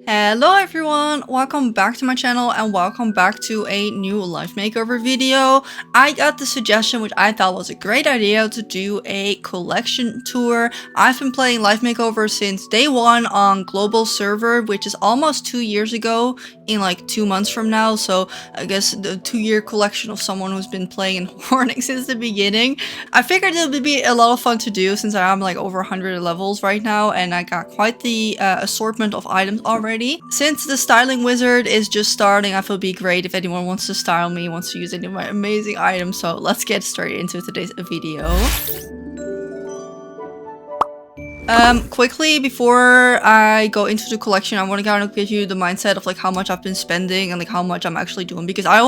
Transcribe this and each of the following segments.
Hello everyone, welcome back to my channel and welcome back to a new life makeover video. I got the suggestion, which I thought was a great idea, to do a collection tour. I've been playing life makeover since day one on global server, which is almost 2 years ago, in like 2 months from now. So I guess the 2-year collection of someone who's been playing in Horning since the beginning. I figured it would be a lot of fun to do since I'm like over 100 levels right now and I got quite the assortment of items already. Since the styling wizard is just starting, I thought it'd be great if anyone wants to style me, wants to use any of my amazing items. So let's get straight into today's video. Quickly before I go into the collection, I want to kind of give you the mindset of like how much I've been spending and like how much I'm actually doing, because I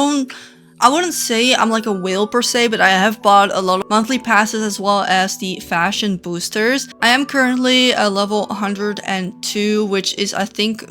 wouldn't say I'm like a whale per se, but I have bought a lot of monthly passes as well as the fashion boosters. I am currently a level 102, which is I think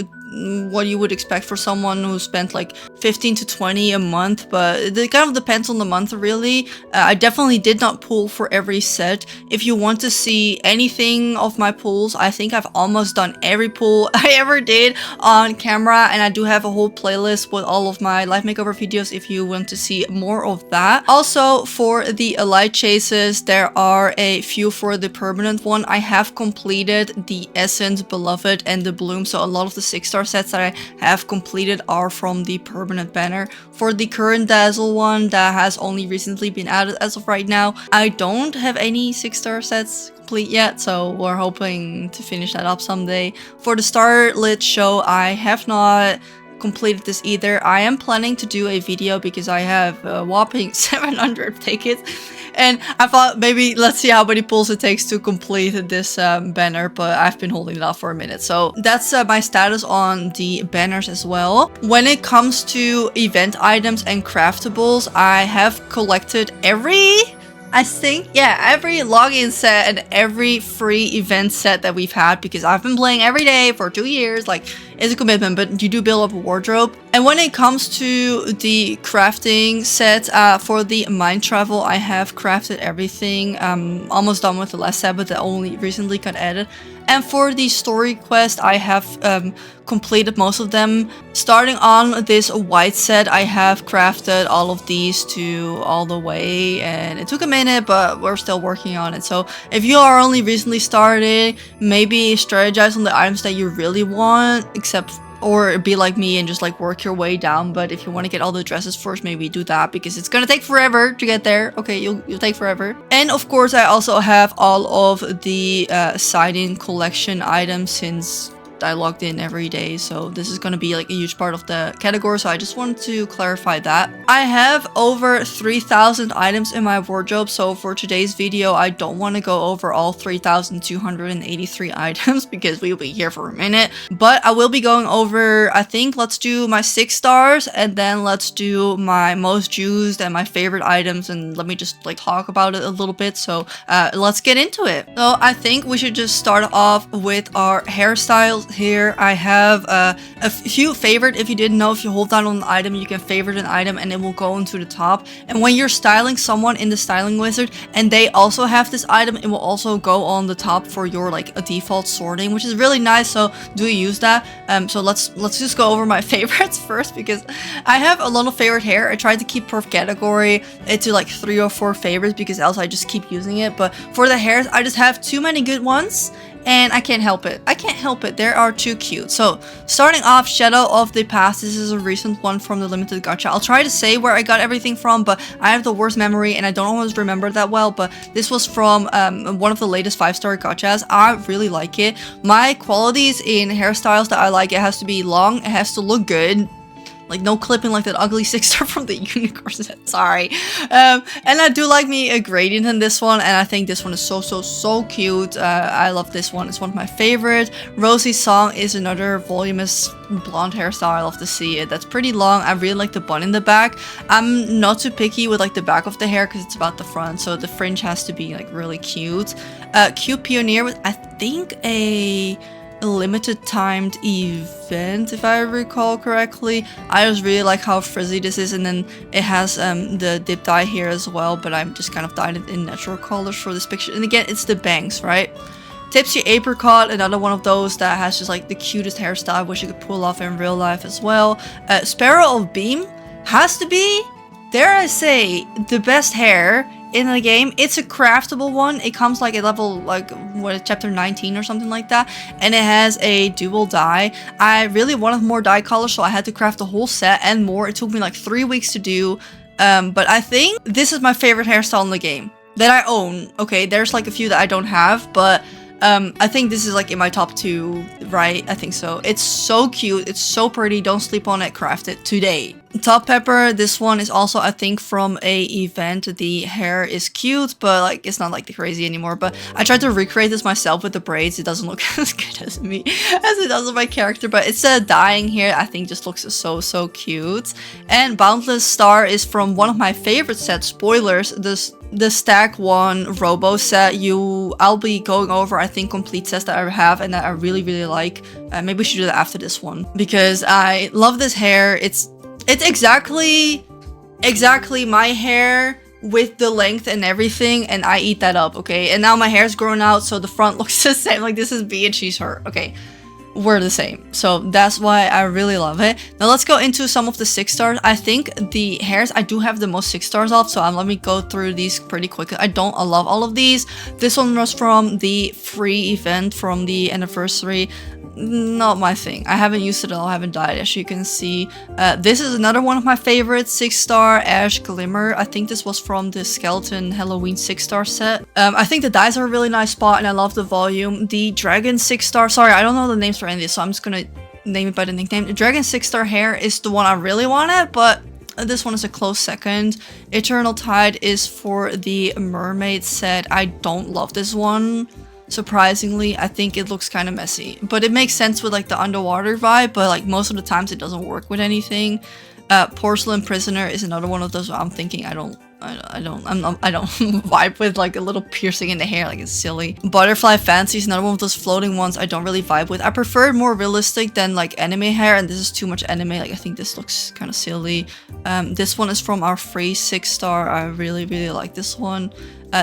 what you would expect for someone who spent like 15 to 20 a month, but it kind of depends on the month really. I definitely did not pull for every set. If you want to see anything of my pulls, I think I've almost done every pull I ever did on camera, and I do have a whole playlist with all of my life makeover videos if you want to see more of that. Also, for the elite chases, there are a few for the permanent one. I have completed the Essence, Beloved, and the Bloom, so a lot of the 6-star sets that I have completed are from the permanent banner. For the current Dazzle one that has only recently been added as of right now, I don't have any 6-star sets complete yet, so we're hoping to finish that up someday. For the Starlit show, I have not completed this either. I am planning to do a video because I have a whopping 700 tickets, and I thought maybe let's see how many pulls it takes to complete this banner, but I've been holding it off for a minute. So that's my status on the banners as well. When it comes to event items and craftables, I have collected every login set and every free event set that we've had, because I've been playing every day for 2 years. Like, it's a commitment, but you do build up a wardrobe. And when it comes to the crafting set, for the mind travel, I have crafted everything. Almost done with the last set, but that only recently got added. And for the story quest, I have completed most of them. Starting on this white set, I have crafted all of these to all the way, and it took a minute, but we're still working on it. So if you are only recently started, maybe strategize on the items that you really want, or be like me and just like work your way down. But if you want to get all the dresses first, maybe do that, because it's gonna take forever to get there. Okay, you'll take forever. And of course, I also have all of the side-in collection items since I logged in every day, so this is going to be like a huge part of the category, so I just wanted to clarify that. I have over 3,000 items in my wardrobe, so for today's video I don't want to go over all 3,283 items because we'll be here for a minute, but I will be going over, I think let's do my 6 stars and then let's do my most used and my favorite items, and let me just like talk about it a little bit. So let's get into it. So I think we should just start off with our hairstyles. Here I have a few favorite. If you didn't know, if you hold down on an item, you can favorite an item and it will go into the top. And when you're styling someone in the styling wizard and they also have this item, it will also go on the top for your like a default sorting, which is really nice. So do use that. So let's just go over my favorites first, because I have a lot of favorite hair. I tried to keep per category to like 3 or 4 favorites, because else I just keep using it. But for the hairs, I just have too many good ones, and I can't help it. They are too cute. So starting off, Shadow of the Past. This is a recent one from the limited gacha. I'll try to say where I got everything from, but I have the worst memory and I don't always remember that well. But this was from one of the latest 5-star gachas. I really like it. My qualities in hairstyles that I like: it has to be long, it has to look good. Like, no clipping like that ugly 6-star from the unicorn set. Sorry. And I do like me a gradient in this one, and I think this one is so cute. I love this one. It's one of my favorite. Rosie's Song is another voluminous blonde hairstyle. I love to see it. That's pretty long. I really like the bun in the back. I'm not too picky with like the back of the hair because it's about the front, so the fringe has to be like really cute. Cute Pioneer with, I think, a limited timed event, if I recall correctly. I just really like how frizzy this is, and then it has the dip dye here as well, but I'm just kind of dyed it in natural colors for this picture. And again, it's the bangs, right? Tipsy Apricot, another one of those that has just like the cutest hairstyle. I wish you could pull off in real life as well. Sparrow of Beam has to be, dare I say, the best hair in the game. It's a craftable one. It comes like at level like what, chapter 19 or something like that, and it has a dual dye. I really wanted more dye colors, so I had to craft the whole set and more. It took me like 3 weeks to do, but I think this is my favorite hairstyle in the game that I own. Okay, there's like a few that I don't have, but I think this is like in my top 2, right? I think so. It's so cute. It's so pretty. Don't sleep on it. Craft it today. Top Pepper, this one is also, I think, from a event. The hair is cute, but like it's not like the crazy anymore. But I tried to recreate this myself with the braids. It doesn't look as good as me, as it does with my character, but it's a dyeing hair. I think just looks so cute. And Boundless Star is from one of my favorite sets. Spoilers, the Stack 1 Robo set. I'll be going over, I think, complete sets that I have and that I really like. Maybe we should do that after this one, because I love this hair. It's exactly my hair with the length and everything, and I eat that up, okay? And now my hair's grown out, so the front looks the same. Like, this is me and she's her, okay? We're the same, so that's why I really love it. Now let's go into some of the 6 stars. I think the hairs I do have the most 6 stars of, so let me go through these pretty quickly. I love all of these. This one was from the free event from the anniversary. Not my thing. I haven't used it at all. I haven't dyed, as you can see. This is another one of my favorites, 6-star Ash Glimmer. I think this was from the Skeleton Halloween 6-star set. I think the dyes are a really nice spot, and I love the volume. The Dragon 6-star, sorry, I don't know the names for any of these, so I'm just gonna name it by the nickname. The Dragon 6-star hair is the one I really wanted, but this one is a close second. Eternal Tide is for the Mermaid set. I don't love this one. Surprisingly, I think it looks kind of messy, but it makes sense with like the underwater vibe, but like most of the times it doesn't work with anything. Porcelain Prisoner is another one of those where I'm thinking I don't vibe with like a little piercing in the hair, like it's silly. Butterfly Fancy is another one of those floating ones I don't really vibe with. I prefer it more realistic than like anime hair, and this is too much anime. Like I think this looks kind of silly. This one is from our free 6-star. I really like this one.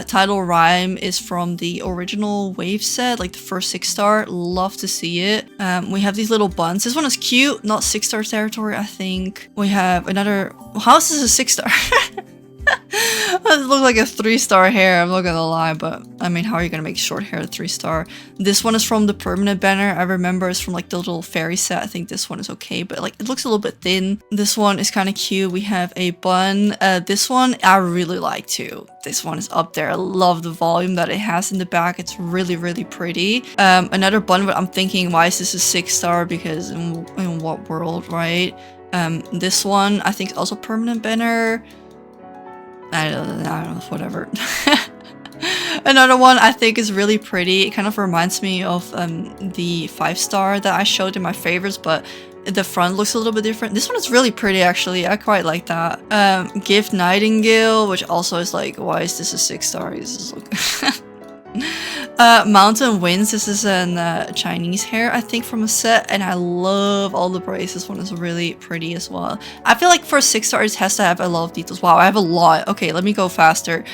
Tidal Rhyme is from the original Wave set, like the first 6-star. Love to see it. We have these little buns. This one is cute, not 6-star territory, I think. We have another. How is this a 6-star? It looks like a 3-star hair, I'm not gonna lie, but I mean, how are you gonna make short hair a 3-star? This one is from the permanent banner. I remember it's from like the little fairy set. I think this one is okay, but like it looks a little bit thin. This one is kind of cute. We have a bun. This one I really like too. This one is up there. I love the volume that it has in the back. It's really pretty. Another bun, but I'm thinking, why is this a 6-star? Because in what world, right? This one I think is also permanent banner. I don't know, whatever. Another one I think is really pretty. It kind of reminds me of the 5-star that I showed in my favorites, but the front looks a little bit different. This one is really pretty, actually. I quite like that. Gift Nightingale, which also is like, why is this a 6-star? This is Mountain Winds. This is a Chinese hair, I think, from a set, and I love all the braids. This one is really pretty as well. I feel like for a 6-star it has to have a lot of details. Wow, I have a lot. Okay, let me go faster.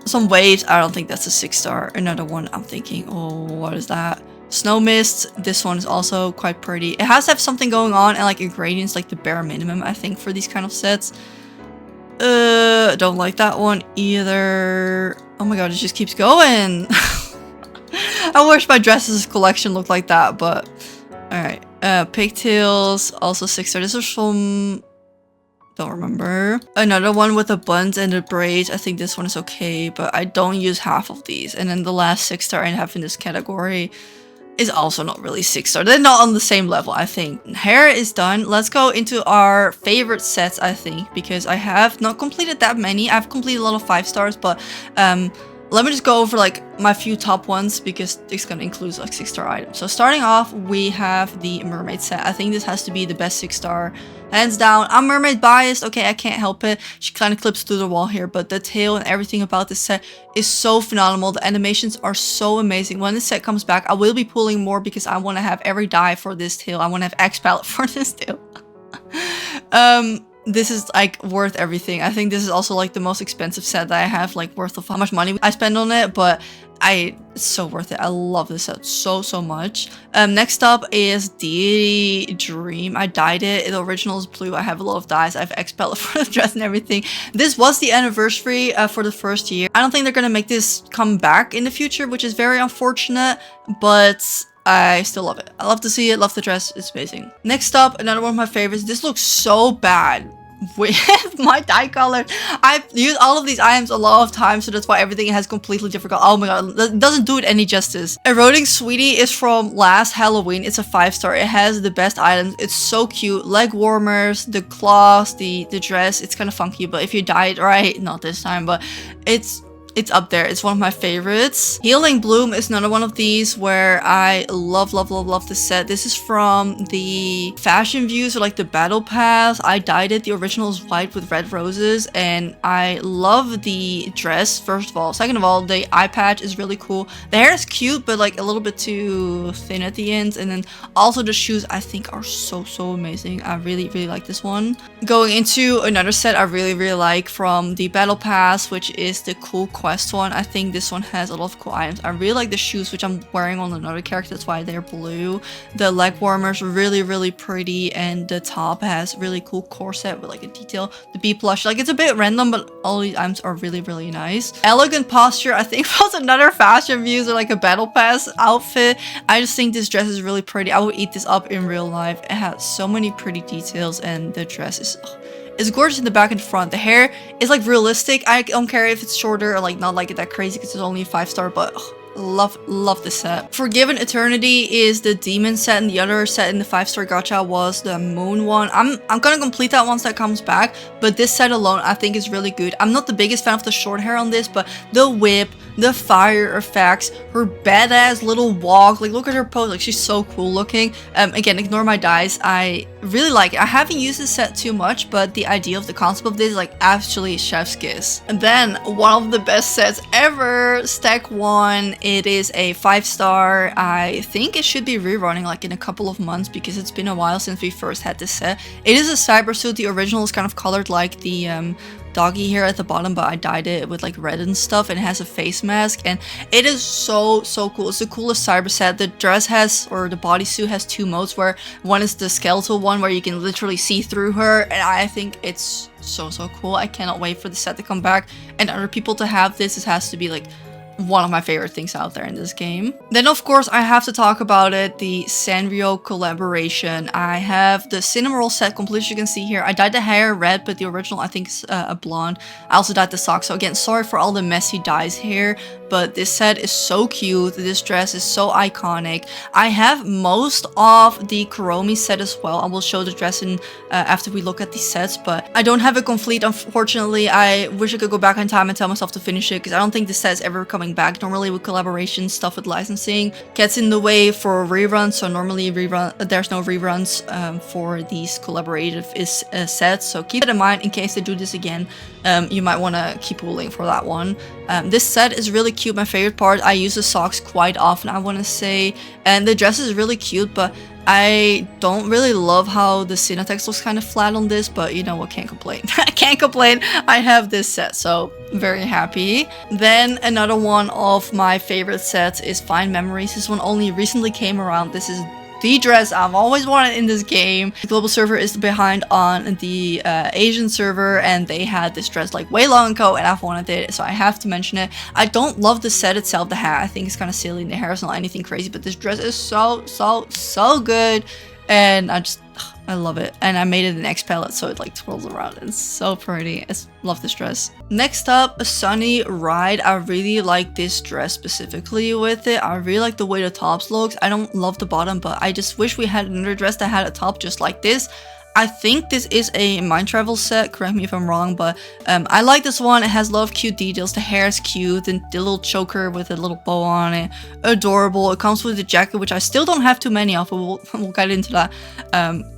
Some waves. I don't think that's a 6-star. Another one I'm thinking, oh, what is that? Snow Mist. This one is also quite pretty. It has to have something going on, and like ingredients, like the bare minimum, I think, for these kind of sets. Don't like that one either. Oh my god, it just keeps going. I wish my dresses collection looked like that, but alright. Pigtails, also 6-star. This is from, don't remember. Another one with the buns and the braids. I think this one is okay, but I don't use half of these. And then the last 6-star I have in this category is also not really 6-star. They're not on the same level, I think. Hair is done. Let's go into our favorite sets, I think, because I have not completed that many. I've completed a lot of 5-stars, but let me just go over like my few top ones, because it's gonna include like 6-star items. So starting off, we have the mermaid set. I think this has to be the best 6-star, hands down. I'm mermaid biased, okay, I can't help it. She kind of clips through the wall here, but the tail and everything about this set is so phenomenal. The animations are so amazing. When this set comes back, I will be pulling more because I want to have every dye for this tail. I want to have X palette for this tail. This is like worth everything. I think this is also like the most expensive set that I have, like worth of how much money I spend on it, but it's so worth it. I love this set so much. Next up is the Dream. I dyed it. The original is blue. I have a lot of dyes. I have X palette for the dress and everything. This was the anniversary for the first year. I don't think they're gonna make this come back in the future, which is very unfortunate, but I still love it. I love to see it, love the dress, it's amazing. Next up, another one of my favorites. This looks so bad with my dye color. I've used all of these items a lot of times, so that's why everything has completely different color. Oh my god, that doesn't do it any justice. Eroding Sweetie is from last Halloween. It's a 5-star. It has the best items. It's so cute. Leg warmers, the claws, the dress. It's kind of funky, but if you dye it right, not this time, but it's up there. It's one of my favorites. Healing Bloom is another one of these where I love the set. This is from the fashion views or like the battle pass. I dyed it. The original is white with red roses, and I love the dress, first of all. Second of all, the eye patch is really cool. The hair is cute, but like a little bit too thin at the ends. And then also the shoes I think are so amazing. I really like this one. Going into another set I really like from the battle pass, which is the cool quest one. I think this one has a lot of cool items. I really like the shoes, which I'm wearing on another character, that's why they're blue. The leg warmers are really pretty, and the top has really cool corset with like a detail. The bee plush, like it's a bit random, but all these items are really nice. Elegant Posture, I think was another fashion views or like a battle pass outfit. I just think this dress is really pretty. I would eat this up in real life. It has so many pretty details, and the dress is it's gorgeous in the back and front. The hair is like realistic. I don't care if it's shorter or like not like it that crazy because it's only a 5-star, but love this set. Forgiven Eternity is the demon set, and the other set in the 5-star gacha was the moon one. I'm gonna complete that once that comes back, but this set alone I think is really good. I'm not the biggest fan of the short hair on this, but the whip, the fire effects, her badass little walk, like look at her pose, like she's so cool looking. Again, ignore my dyes. I really like it. I haven't used this set too much, but the idea of the concept of this is like actually chef's kiss. And then one of the best sets ever, Stack 1. It is a 5-star. I think it should be rerunning like in a couple of months because it's been a while since we first had this set. It is a cyber suit. The original is kind of colored like the doggy here at the bottom, but I dyed it with like red and stuff, and it has a face mask, and it is so cool. It's the coolest cyber set. The dress has, or the bodysuit has 2 modes, where one is the skeletal one where you can literally see through her, and I think it's so cool. I cannot wait for the set to come back and other people to have this. It has to be like one of my favorite things out there in this game. Then of course I have to talk about it, the Sanrio collaboration. I have the Cinnamoroll set complete, as you can see here. I dyed the hair red, but the original I think is a blonde. I also dyed the socks, so again, sorry for all the messy dyes here, but this set is so cute. This dress is so iconic. I have most of the Kuromi set as well. I will show the dress in after we look at these sets, but I don't have it complete, unfortunately. I wish I could go back in time and tell myself to finish it, because I don't think this set is ever coming back. Normally with collaborations, stuff with licensing gets in the way for reruns, so normally there's no reruns for these collaborative sets, so keep that in mind in case they do this again. You might want to keep ruling for that one. This set is really cute. My favorite part, I use the socks quite often, I want to say, and the dress is really cute, but I don't really love how the Cinetext looks kind of flat on this, but you know what, can't complain. I can't complain. I have this set, so very happy. Then another one of my favorite sets is Find Memories. This one only recently came around. This is the dress I've always wanted in this game. The global server is behind on the Asian server, and they had this dress like way long ago, and I've wanted it, so I have to mention it. I don't love the set itself. The hat I think is kind of silly, and the hair is not anything crazy, but this dress is so good, and I love it. And I made it an X palette, so it like twirls around. It's so pretty. I love this dress. Next up, Sunny Ride. I really like this dress specifically with it. I really like the way the tops looks. I don't love the bottom, but I just wish we had another dress that had a top just like this. I think this is a Mind Travel set, correct me if I'm wrong, but I like this one. It has a lot of cute details. The hair is cute, and the little choker with a little bow on it, adorable. It comes with a jacket, which I still don't have too many of, but we'll get into that.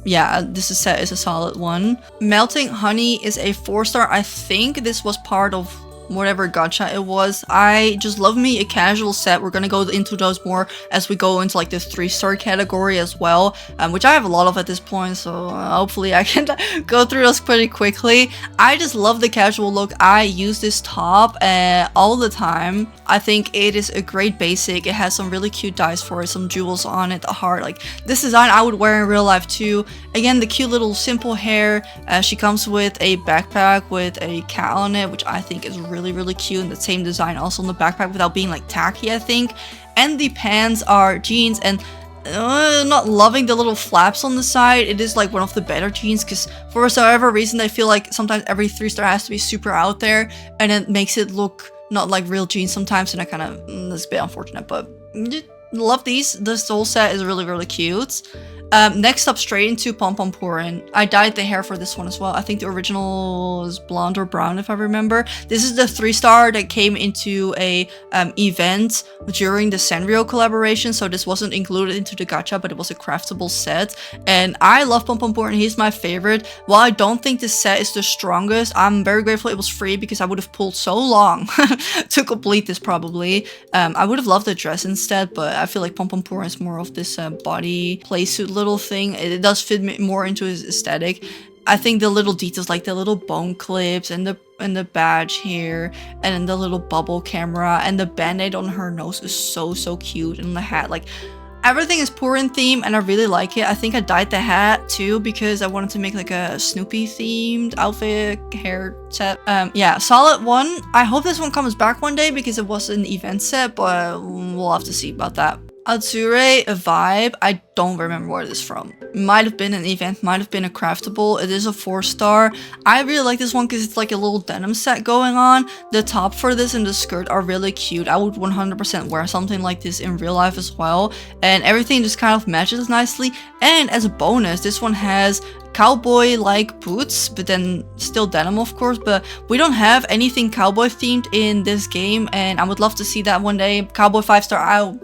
Yeah, this set is a solid one. Melting Honey is a 4-star. I think this was part of whatever gacha it was. I just love me a casual set. We're gonna go into those more as we go into like the 3-star category as well, which I have a lot of at this point, so hopefully I can go through those pretty quickly. I just love the casual look. I use this top all the time. I think it is a great basic. It has some really cute dies for it, some jewels on it, the heart. Like this design I would wear in real life too. Again, the cute little simple hair. She comes with a backpack with a cat on it, which I think is really cute, and the same design also on the backpack without being like tacky, I think. And the pants are jeans, and not loving the little flaps on the side. It is like one of the better jeans, because for whatever reason I feel like sometimes every 3-star has to be super out there, and it makes it look not like real jeans sometimes, and I kind of that's a bit unfortunate, but love these. This whole set is really cute. Next up, straight into Pom Pom Purin. I dyed the hair for this one as well. I think the original is blonde or brown if I remember. This is the 3-star that came into a event during the Sanrio collaboration, so this wasn't included into the gacha, but it was a craftable set. And I love Pom Pom Purin. He's my favorite. While I don't think this set is the strongest, I'm very grateful it was free, because I would have pulled so long to complete this probably. I would have loved the dress instead, but I feel like Pom Pom Purin is more of this body playsuit little thing. It does fit me more into his aesthetic. I think the little details, like the little bone clips and the badge here, and then the little bubble camera and the band-aid on her nose is so cute, and the hat, like everything is Purin theme, and I really like it. I think I dyed the hat too because I wanted to make like a Snoopy themed outfit hair set. Yeah, solid 1. I hope this one comes back one day because it was an event set, but we'll have to see about that. Azure, a vibe. I don't remember where it is from. Might have been an event, might have been a craftable. It is a 4-star. I really like this one because it's like a little denim set going on. The top for this and the skirt are really cute. I would 100% wear something like this in real life as well. And everything just kind of matches nicely. And as a bonus, this one has cowboy-like boots, but then still denim of course, but we don't have anything cowboy themed in this game, and I would love to see that one day. Cowboy 5-star, I'll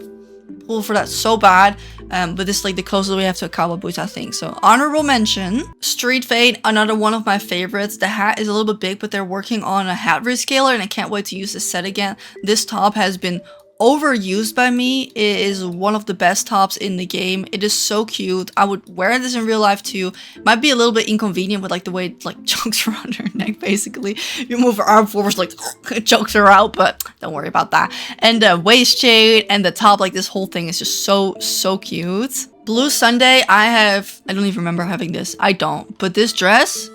pull for that so bad, but this is like the closest we have to a cowboy boots, I think. So honorable mention, Street Fade, another one of my favorites. The hat is a little bit big, but they're working on a hat rescaler, and I can't wait to use this set again. This top has been overused by me. It is one of the best tops in the game. It is so cute. I would wear this in real life too. Might be a little bit inconvenient with like the way it like chokes around her neck basically. You move her arm forward, like it chokes her out, but don't worry about that. And the waist shade and the top, like this whole thing is just so cute. Blue Sunday, I don't even remember having this. I don't, but this dress,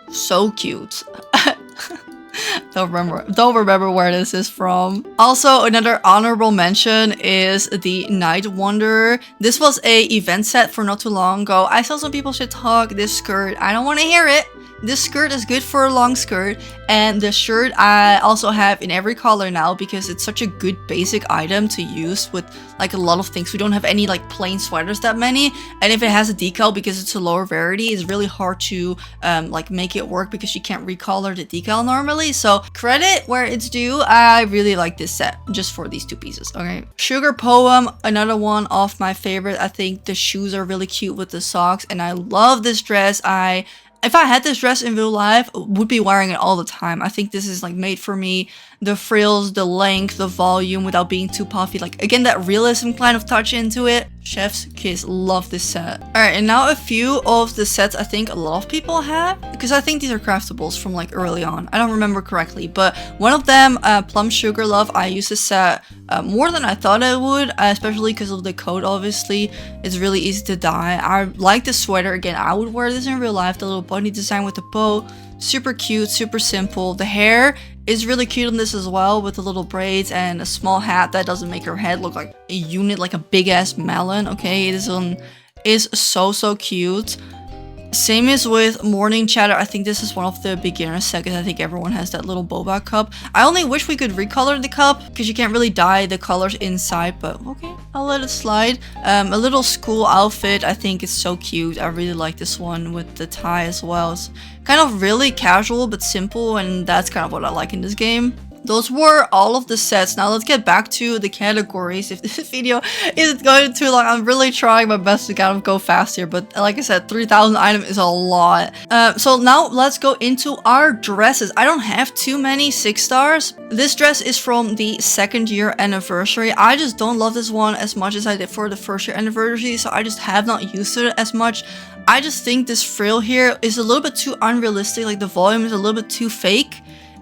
so cute. Don't remember where this is from. Also, another honorable mention is the Night Wanderer. This was a event set for not too long ago. I saw some people should talk this skirt. I don't want to hear it. This skirt is good for a long skirt, and the shirt I also have in every color now because it's such a good basic item to use with like a lot of things. We don't have any like plain sweaters that many, and if it has a decal because it's a lower rarity, it's really hard to like make it work because you can't recolor the decal normally. So credit where it's due. I really like this set just for these 2 pieces. Okay, Sugar Poem, another one of my favorite. I think the shoes are really cute with the socks, and I love this dress. If I had this dress in real life, I would be wearing it all the time. I think this is like made for me. The frills, the length, the volume without being too puffy. Like again, that realism kind of touch into it. Chef's kiss, love this set. Alright, and now a few of the sets I think a lot of people have, because I think these are craftables from like early on. I don't remember correctly, but one of them, Plum Sugar Love, I used this set more than I thought I would, especially because of the coat obviously. It's really easy to dye. I like the sweater. Again, I would wear this in real life. The little bunny design with the bow. Super cute, super simple. The hair is really cute on this as well with the little braids and a small hat that doesn't make her head look like a unit, like a big ass melon. Okay, it is so cute. Same as with Morning Chatter. I think this is one of the beginner sets. I think everyone has that little boba cup. I only wish we could recolor the cup because you can't really dye the colors inside, but okay, I'll let it slide. A little school outfit. I think it's so cute. I really like this one with the tie as well. It's kind of really casual but simple, and that's kind of what I like in this game. those were all of the sets. Now let's get back to the categories. If this video isn't going too long, I'm really trying my best to kind of go fast here. But like I said, 3,000 items is a lot. So now let's go into our dresses. I don't have too many 6 stars. This dress is from the 2nd year anniversary. I just don't love this one as much as I did for the 1st year anniversary. So I just have not used it as much. I just think this frill here is a little bit too unrealistic. Like the volume is a little bit too fake.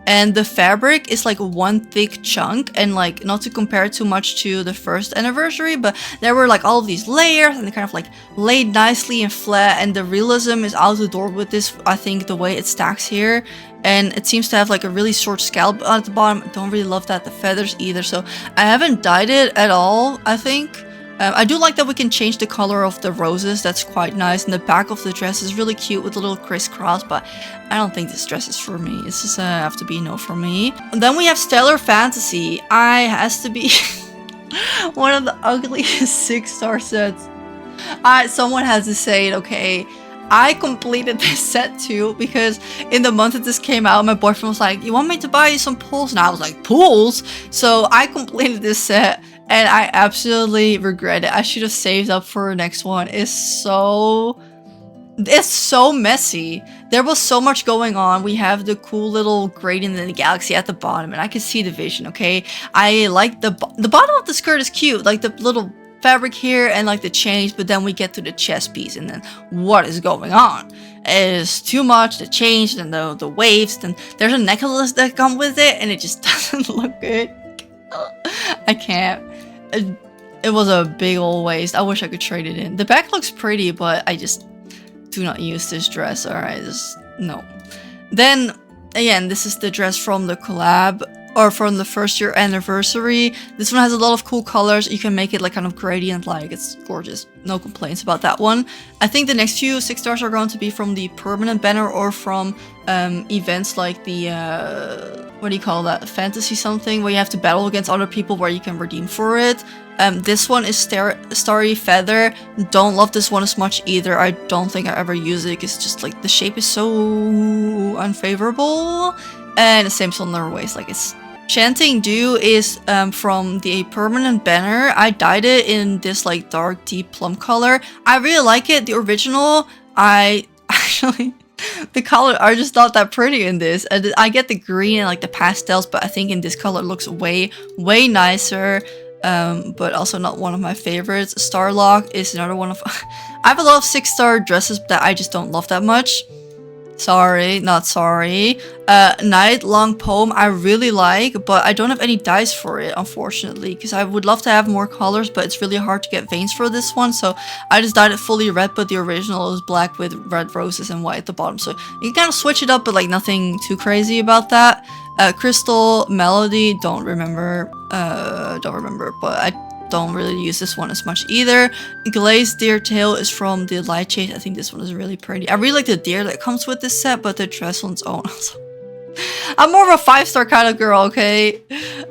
And the fabric is like one thick chunk, and like not to compare too much to the 1st anniversary, but there were like all of these layers and they kind of like laid nicely and flat, and the realism is out the door with this. I think the way it stacks here, and it seems to have like a really short scalp at the bottom. I don't really love that, the feathers either, so I haven't dyed it at all, I think. I do like that we can change the color of the roses. That's quite nice. And the back of the dress is really cute with a little crisscross, but I don't think this dress is for me. This is have to be no for me. And then we have Stellar Fantasy. Has to be one of the ugliest 6-star sets. Someone has to say it, okay? I completed this set too, because in the month that this came out, my boyfriend was like, you want me to buy you some pools? And I was like, pools? So I completed this set. And I absolutely regret it. I should have saved up for the next one. It's so messy. There was so much going on. We have the cool little gradient in the galaxy at the bottom, and I can see the vision, okay? I like the bottom of the skirt is cute, like the little fabric here and like the chains, but then we get to the chest piece, and then what is going on? It is too much, the chains and the waves, and there's a necklace that comes with it, and it just doesn't look good. I can't. It was a big old waist. I wish I could trade it in. The back looks pretty, but I just do not use this dress. Alright, no. Then, again, this is the dress from the collab, or from the 1st year anniversary. This one has a lot of cool colors. You can make it like kind of gradient, like it's gorgeous. No complaints about that one. I think the next few 6 stars are going to be from the permanent banner or from events like the what do you call that? Fantasy something, where you have to battle against other people where you can redeem for it. This one is Starry Feather. Don't love this one as much either. I don't think I ever use it. It's just like the shape is so unfavorable. And the same on their waist, like it's Chanting Dew is from the permanent banner. I dyed it in this like dark deep plum color. I really like it. The original, I actually the color are just not that pretty in this. I get the green and like the pastels, but I think in this color it looks way nicer. But also not one of my favorites. Starlock is another one of I have a lot of 6-star dresses that I just don't love that much. Sorry, not sorry. Night Long Poem I really like, but I don't have any dyes for it, unfortunately, because I would love to have more colors, but it's really hard to get veins for this one, so I just dyed it fully red, but the original is black with red roses and white at the bottom, so you can kind of switch it up, but like nothing too crazy about that. Crystal Melody, don't remember, but I don't really use this one as much either. Glazed Deer Tail is from the Light Chase. I think this one is really pretty. I really like the deer that comes with this set, but the dress one's own also. I'm more of a 5-star kind of girl, okay?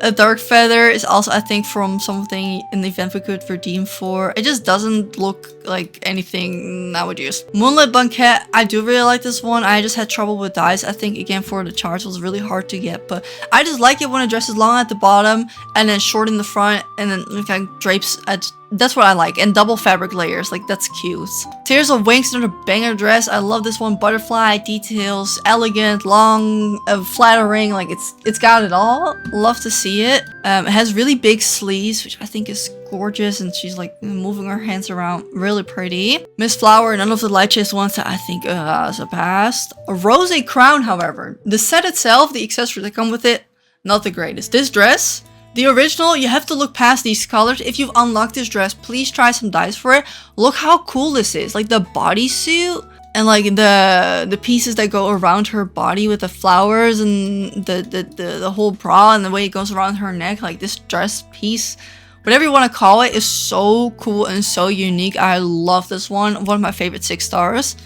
A Dark Feather is also, I think, from something in the event we could redeem for. It just doesn't look like anything I would use. Moonlit Banquet, I do really like this one. I just had trouble with dyes. I think, again, for the charts, it was really hard to get. But I just like it when the dress is long at the bottom and then short in the front and then it kind of drapes at... That's what I like. And double fabric layers. Like, that's cute. Tears of Wings, another banger dress. I love this one. Butterfly, details, elegant, long, flattering. Like, it's got it all. Love to see it. It has really big sleeves, which I think is gorgeous. And she's, like, moving her hands around. Really pretty. Miss Flower, none of the Light Chase ones that I think surpassed. A Rosy Crown, however. The set itself, the accessories that come with it, not the greatest. This dress... The original, you have to look past these colors. If you've unlocked this dress, please try some dyes for it. Look how cool this is. Like the bodysuit and like the pieces that go around her body with the flowers and the whole bra and the way it goes around her neck. Like this dress piece, whatever you want to call it, is so cool and so unique. I love this one. One of my favorite 6 stars.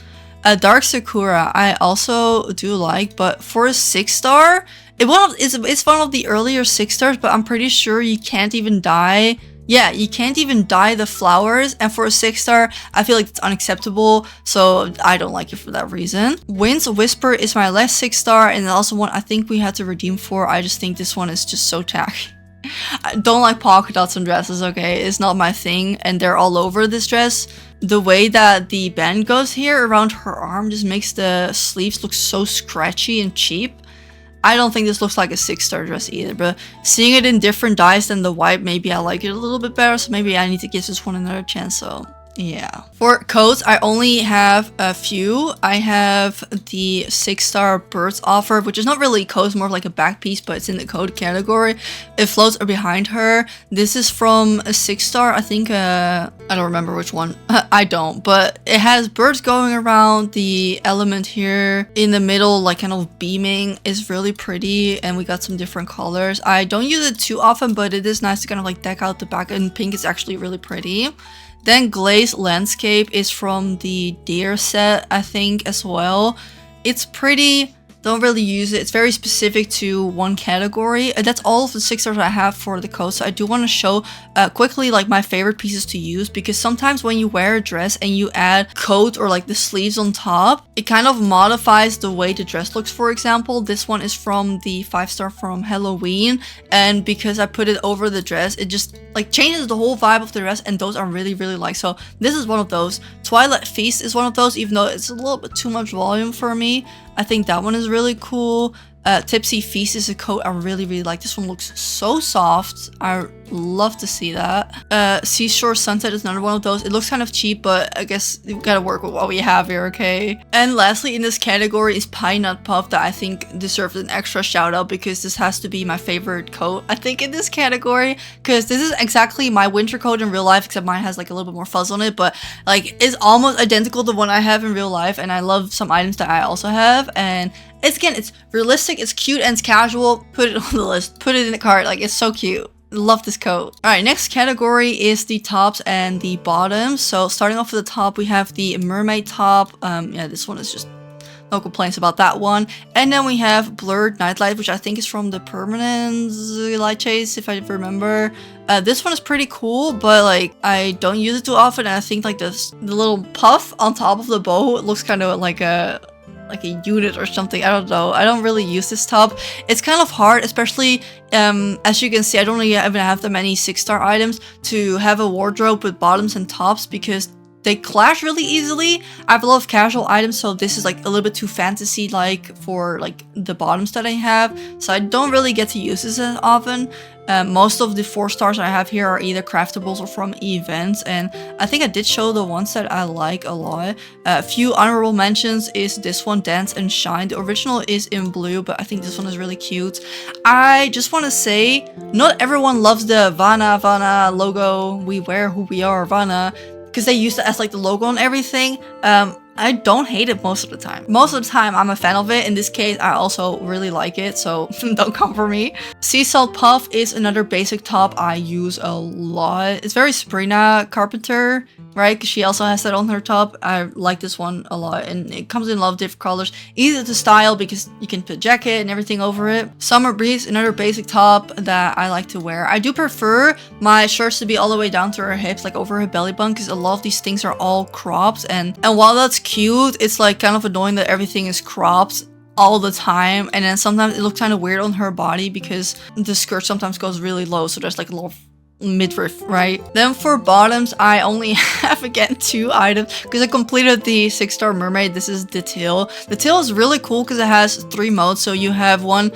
Dark Sakura, I also do like, but for a 6-star, it's one of the earlier 6 stars, but I'm pretty sure you can't even dye Yeah, you can't even dye the flowers, and for a 6-star, I feel like it's unacceptable, so I don't like it for that reason. Wind's Whisper is my last 6-star, and also one I think we had to redeem for. I just think this one is just so tacky. I don't like polka dots on dresses, okay? It's not my thing, and they're all over this dress. The way that the band goes here around her arm just makes the sleeves look so scratchy and cheap. I don't think this looks like a 6-star dress either, but seeing it in different dyes than the white, maybe I like it a little bit better, so maybe I need to give this one another chance, so yeah. For coats, I only have a few. I have the 6-star Birds offer, which is not really a coat, it's more of like a back piece, but it's in the coat category. It floats behind her. This is from a 6-star, I think, I don't remember which one. I don't, but it has birds going around. The element here in the middle, like kind of beaming, is really pretty, and we got some different colors. I don't use it too often, but it is nice to kind of like deck out the back, and pink is actually really pretty. Then Glaze Landscape is from the Deer set, I think, as well. It's pretty, don't really use it. It's very specific to one category. And that's all of the 6-stars I have for the coat. So I do want to show quickly like my favorite pieces to use, because sometimes when you wear a dress and you add coat or like the sleeves on top, it kind of modifies the way the dress looks. For example, this one is from the 5-star from Halloween, and because I put it over the dress, it just like changes the whole vibe of the dress, and those I really like. So this is one of those. Twilight Feast is one of those, even though it's a little bit too much volume for me. I think that one is really cool. Tipsy Feast is a coat I really like. This one looks so soft. I love to see that. Seashore Sunset is another one of those. It looks kind of cheap, but I guess we gotta work with what we have here, okay? And lastly in this category is Pine Nut Puff, that I think deserves an extra shout out, because this has to be my favorite coat, I think, in this category, because this is exactly my winter coat in real life, except mine has like a little bit more fuzz on it, but like it's almost identical to one I have in real life, and I love some items that I also have, and it's realistic, it's cute, and it's casual. Put it on the list, put it in the cart, like it's so cute. Love this coat. Alright, next category is the tops and the bottoms. So starting off with the top, we have the mermaid top. Yeah, this one is just no complaints about that one. And then we have Blurred Nightlight, which I think is from the Permanent Light Chase, if I remember. This one is pretty cool, but like I don't use it too often, and I think like the little puff on top of the bow looks kind of like a unit or something. I don't know. I don't really use this top. It's kind of hard, especially as you can see, I don't really even have that many 6-star items to have a wardrobe with bottoms and tops, because they clash really easily. I have a lot of casual items, so this is like a little bit too fantasy like for like the bottoms that I have, so I don't really get to use this as often. Most of the 4-stars I have here are either craftables or from events, and I think I did show the ones that I like a lot. A few honorable mentions is this one, Dance and Shine. The original is in blue, but I think this one is really cute. I just want to say, not everyone loves the Vana logo. We wear who we are, Vana, because they use it as like the logo on everything. I don't hate it most of the time. Most of the time, I'm a fan of it. In this case, I also really like it, so don't come for me. Sea Salt Puff is another basic top I use a lot. It's very Sabrina Carpenter, right? Because she also has that on her top. I like this one a lot, and it comes in a lot of different colors. Easy to style because you can put a jacket and everything over it. Summer Breeze, another basic top that I like to wear. I do prefer my shirts to be all the way down to her hips, like over her belly button, because a lot of these things are all cropped, and while that's cute, it's like kind of annoying that everything is cropped all the time, and then sometimes it looks kind of weird on her body because the skirt sometimes goes really low, so there's like a lot of midriff, right? Then for bottoms, I only have again 2 items because I completed the 6-star mermaid. This is the tail. The tail is really cool because it has 3 modes. So you have one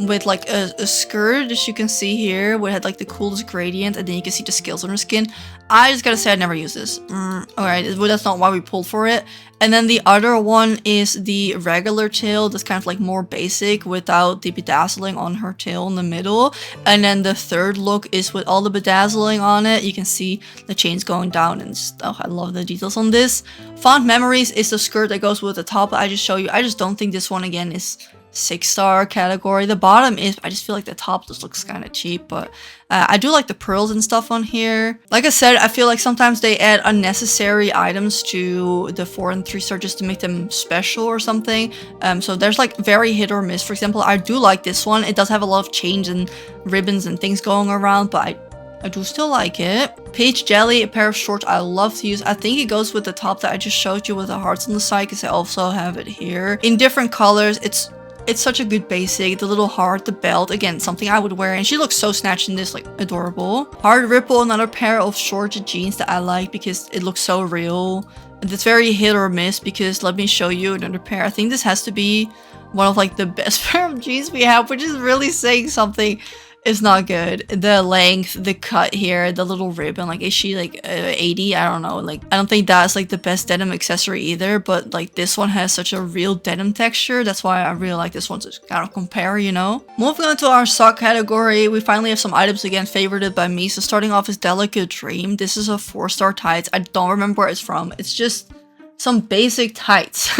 with like a skirt, as you can see here, where it had like the coolest gradient, and then you can see the scales on her skin. I just gotta say I never use this. Alright, well, that's not why we pulled for it. And then the other one is the regular tail, that's kind of like more basic without the bedazzling on her tail in the middle. And then the third look is with all the bedazzling on it. You can see the chains going down and stuff. I love the details on this. Fond Memories is the skirt that goes with the top that I just showed you. I just don't think this one again is 6-star category. The bottom is, I just feel like the top just looks kind of cheap, but I do like the pearls and stuff on here. Like I said, I feel like sometimes they add unnecessary items to the 4 and 3-star just to make them special or something. So there's like very hit or miss. For example, I do like this one. It does have a lot of chains and ribbons and things going around, but I do still like it. Peach Jelly, a pair of shorts I love to use. I think it goes with the top that I just showed you with the hearts on the side because I also have it here. In different colors, it's such a good basic. The little heart, the belt, again, something I would wear. And she looks so snatched in this, like, adorable. Hard Ripple, another pair of short jeans that I like because it looks so real. And it's very hit or miss because let me show you another pair. I think this has to be one of, like, the best pair of jeans we have, which is really saying something. It's not good. The length, the cut here, the little ribbon, like, is she like 80? I don't know. Like, I don't think that's like the best denim accessory either, but like this one has such a real denim texture. That's why I really like this one to kind of compare, you know? Moving on to our sock category, we finally have some items again favorited by me. So starting off is Delicate Dream. This is a 4-star tights. I don't remember where it's from. It's just some basic tights.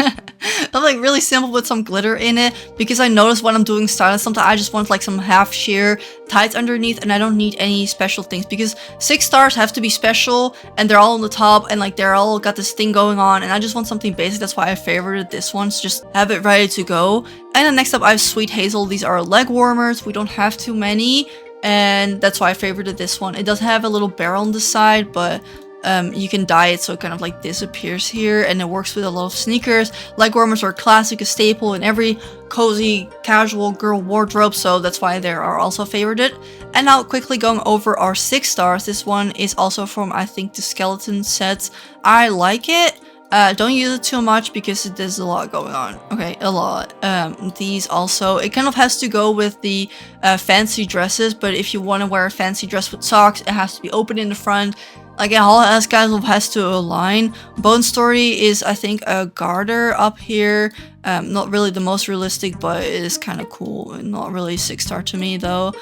I'm like really simple with some glitter in it because I notice when I'm doing styling sometimes I just want like some half sheer tights underneath and I don't need any special things because 6 stars have to be special and they're all on the top and like they're all got this thing going on and I just want something basic. That's why I favorited this one, so just have it ready to go. And then next up I have Sweet Hazel. These are leg warmers. We don't have too many and that's why I favorited this one. It does have a little barrel on the side, but you can dye it so it kind of like disappears here and it works with a lot of sneakers. Leg warmers are a classic, a staple in every cozy casual girl wardrobe, so that's why they are also favorited. And now quickly going over our 6 stars. This one is also from I think the skeleton sets. I like it. Don't use it too much because there's a lot going on. Okay, a lot. These also, it kind of has to go with the fancy dresses, but if you want to wear a fancy dress with socks, it has to be open in the front. Like it all has kind of has to align. Bone Story is I think a garter up here. Not really the most realistic, but it is kind of cool. Not really 6-star to me though.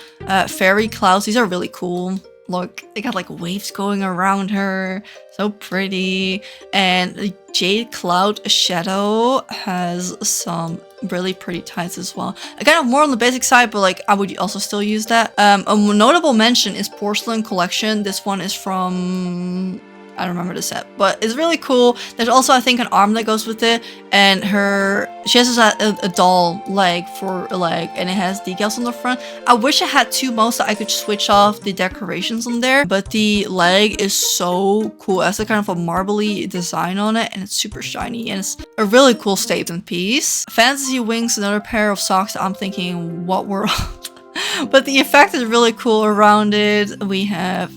Fairy Clouds, these are really cool. Look, they got like waves going around her. So pretty. And Jade Cloud Shadow has some really pretty tights as well. I kind of more on the basic side, but like I would also still use that. A notable mention is Porcelain Collection. This one is from I don't remember the set, but it's really cool. There's also, I think, an arm that goes with it, and she has a doll leg for a leg, and it has decals on the front. I wish I had two modes that I could switch off the decorations on there, but the leg is so cool. It has a kind of a marbly design on it, and it's super shiny, and it's a really cool statement piece. Fantasy Wings, another pair of socks that I'm thinking, what were but the effect is really cool around it. We have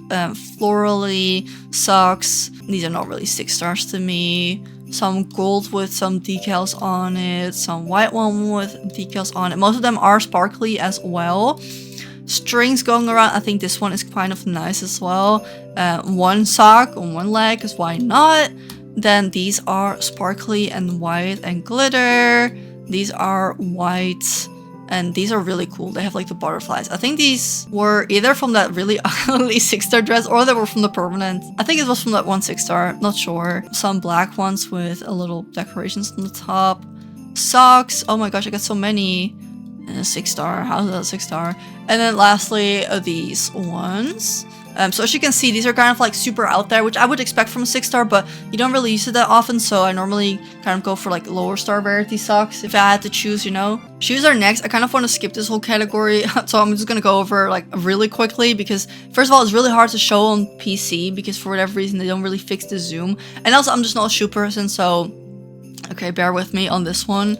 florally socks. These are not really 6 stars to me. Some gold with some decals on it. Some white one with decals on it. Most of them are sparkly as well. Strings going around. I think this one is kind of nice as well. One sock on one leg, because why not? Then these are sparkly and white and glitter. These are white. And these are really cool. They have like the butterflies. I think these were either from that really ugly 6-star dress or they were from the permanent. I think it was from that one 6-star. Not sure. Some black ones with a little decorations on the top. Socks. Oh my gosh, I got so many. 6-star. How's that 6-star? And then lastly, these ones. So as you can see, these are kind of like super out there, which I would expect from a 6-star, but you don't really use it that often, so I normally kind of go for like lower star rarity socks if I had to choose, you know. Shoes are next. I kind of want to skip this whole category, so I'm just gonna go over like really quickly because first of all, it's really hard to show on PC because for whatever reason they don't really fix the zoom, and also I'm just not a shoe person, so okay, bear with me on this one.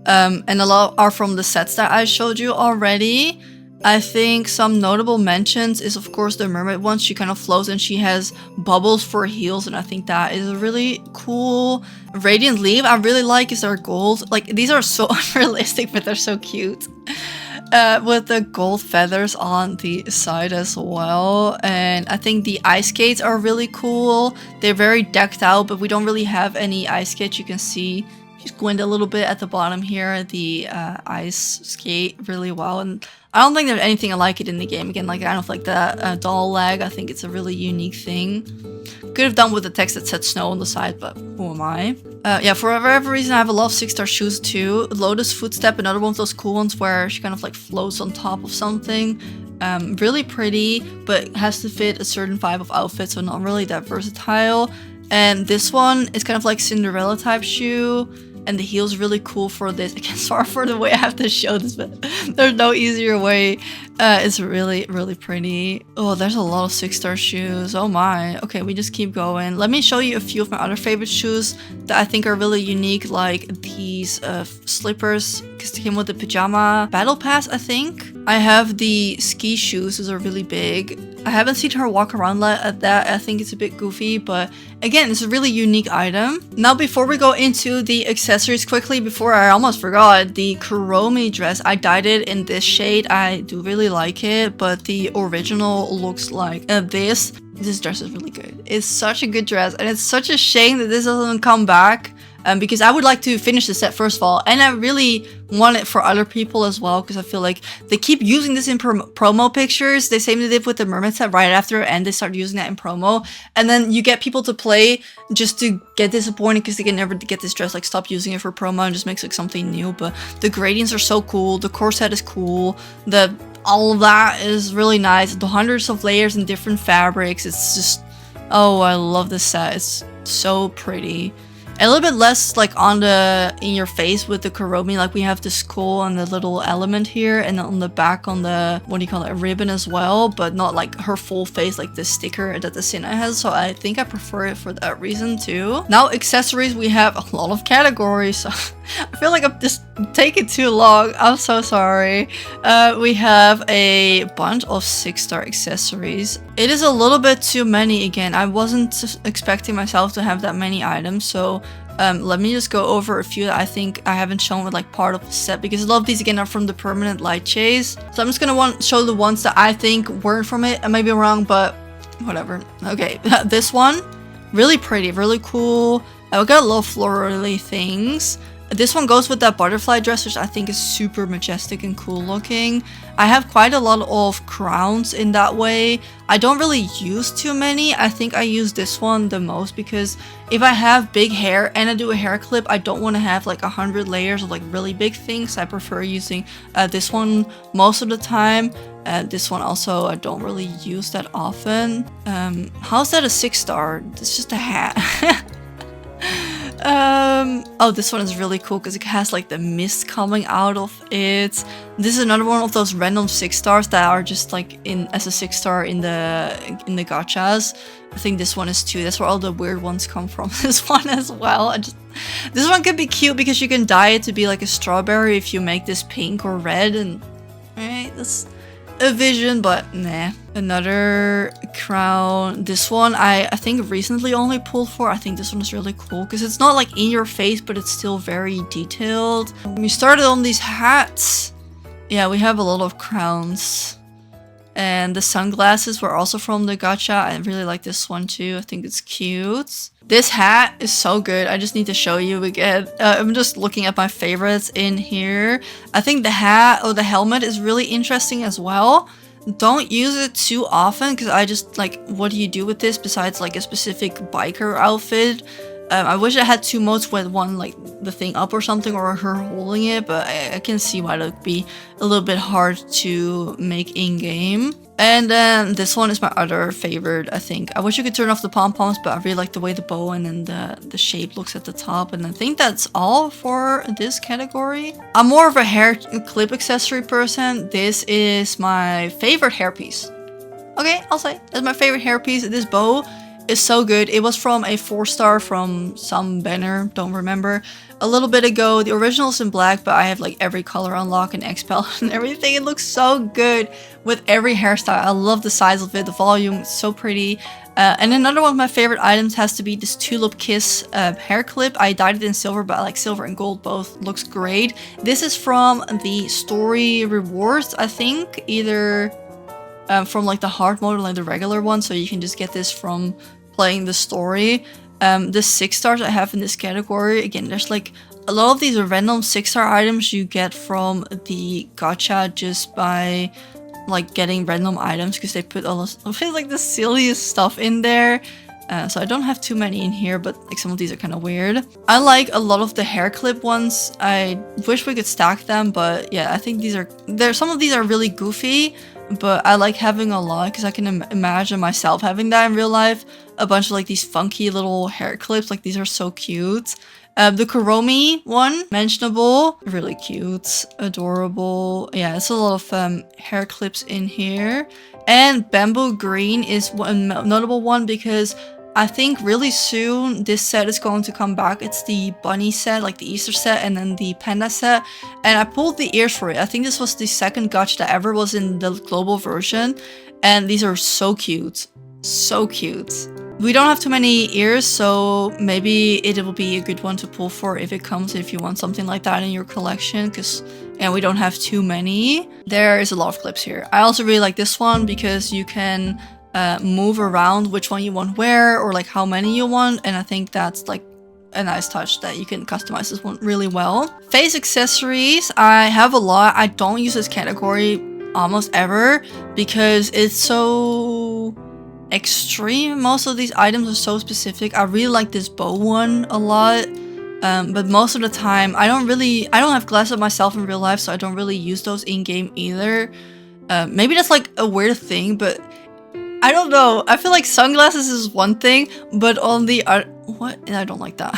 And a lot are from the sets that I showed you already. I think some notable mentions is of course the mermaid one. She kind of floats and she has bubbles for heels, and I think that is really cool. Radiant Leaf I really like, is their gold. Like these are so unrealistic, but they're so cute. With the gold feathers on the side as well. And I think the ice skates are really cool. They're very decked out, but we don't really have any ice skates. You can see just squint a little bit at the bottom here, the ice skate really well, and I don't think there's anything like it in the game. Again, like I don't like the doll leg. I think it's a really unique thing. Could have done with the text that said snow on the side, but who am I? Yeah, for whatever reason, I have a lot of 6-star shoes too. Lotus Footstep, another one of those cool ones where she kind of like floats on top of something. Really pretty, but has to fit a certain vibe of outfit, so not really that versatile. And this one is kind of like Cinderella type shoe. and the heel's really cool for this. Again, sorry for the way I have to show this, but there's no easier way. It's really, really pretty. Oh, there's a lot of 6-star shoes. Oh my. Okay, we just keep going. Let me show you a few of my other favorite shoes that I think are really unique, like these slippers, because they came with the pajama battle pass, I think. I have the ski shoes. Those are really big. I haven't seen her walk around like that. I think it's a bit goofy, but again, it's a really unique item. Now, before we go into the accessories quickly, before I almost forgot, the Kuromi dress, I dyed it in this shade. I do really like it, but the original looks like this. This dress is really good. It's such a good dress, and it's such a shame that this doesn't come back. Because I would like to finish the set first of all, and I really want it for other people as well, because I feel like they keep using this in promo pictures. They same they did with the mermaid set right after, and they start using that in promo, and then you get people to play just to get disappointed because they can never get this dress, like stop using it for promo and just makes like something new. But the gradients are so cool, the core set is cool, all of that is really nice, the hundreds of layers and different fabrics. It's just, oh, I love this set. It's so pretty. A little bit less like on the in your face with the Kuromi, like we have the skull and the little element here, and on the back on the, what do you call it, a ribbon as well, but not like her full face like the sticker that the Sinai has. So I think I prefer it for that reason too. Now accessories, we have a lot of categories, so I feel like I'm just taking too long. I'm so sorry. We have a bunch of 6-star accessories. It is a little bit too many again. I wasn't expecting myself to have that many items, so let me just go over a few that I think I haven't shown with like part of the set, because a lot of these again are from the permanent light chase. So I'm just gonna show the ones that I think weren't from it. I may be wrong, but whatever. Okay, this one, really pretty, really cool. I got a lot of florally things. This one goes with that butterfly dress, which I think is super majestic and cool looking. I have quite a lot of crowns in that way. I don't really use too many. I think I use this one the most, because if I have big hair and I do a hair clip, I don't want to have like 100 layers of like really big things. I prefer using this one most of the time. This one also I don't really use that often. How's that a 6-star? It's just a hat. Oh, this one is really cool because it has like the mist coming out of it. This is another one of those random 6-stars that are just like in as a 6-star in the gachas. I think this one is too. That's where all the weird ones come from. This one as well. This one could be cute because you can dye it to be like a strawberry if you make this pink or red, and right, that's a vision, but nah. Another crown. This one I think recently only pulled for. I think this one is really cool because it's not like in your face, but it's still very detailed. We started on these hats. Yeah, we have a lot of crowns. And the sunglasses were also from the gacha. I really like this one too. I think it's cute. This hat is so good. I just need to show you again. I'm just looking at my favorites in here. I think the hat or the helmet is really interesting as well. Don't use it too often because I just like, what do you do with this besides like a specific biker outfit? I wish I had two modes with one like the thing up or something, or her holding it, but I can see why it would be a little bit hard to make in-game. And then this one is my other favorite, I think. I wish you could turn off the pom-poms, but I really like the way the bow and then the shape looks at the top. And I think that's all for this category. I'm more of a hair clip accessory person. This is my favorite hairpiece. Okay, I'll say that's my favorite hairpiece. This bow is so good. It was from a 4-star from some banner, don't remember, a little bit ago. The original is in black, but I have like every color unlock and expel and everything. It looks so good with every hairstyle. I love the size of it, the volume, it's so pretty. And another one of my favorite items has to be this Tulip Kiss hair clip. I dyed it in silver, but I like silver and gold both. Looks great. This is from the story rewards, I think, either from like the hard mode or like the regular one, so you can just get this from playing the story. The 6-stars I have in this category, again, there's like a lot of these random 6-star items you get from the gacha just by like getting random items, because they put all this, I feel like the silliest stuff in there. So I don't have too many in here, but like some of these are kind of weird. I like a lot of the hair clip ones. I wish we could stack them, but yeah, I think some of these are really goofy, but I like having a lot because I can imagine myself having that in real life. A bunch of like these funky little hair clips, like these are so cute. The Kuromi one, mentionable, really cute, adorable. Yeah, it's a lot of hair clips in here. And Bamboo Green is one notable one because I think really soon this set is going to come back. It's the bunny set, like the Easter set, and then the panda set. And I pulled the ears for it. I think this was the second gacha that ever was in the global version. And these are so cute. So cute. We don't have too many ears, so maybe it will be a good one to pull for if it comes, if you want something like that in your collection, because we don't have too many. There is a lot of clips here. I also really like this one because you can move around which one you want where, or like how many you want, and I think that's like a nice touch that you can customize this one really well. Face accessories, I have a lot. I don't use this category almost ever because it's so extreme. Most of these items are so specific. I really like this bow one a lot, but most of the time I don't have glasses myself in real life, so I don't really use those in-game either. Maybe that's like a weird thing, but I don't know. I feel like sunglasses is one thing, but on the what? I don't like that.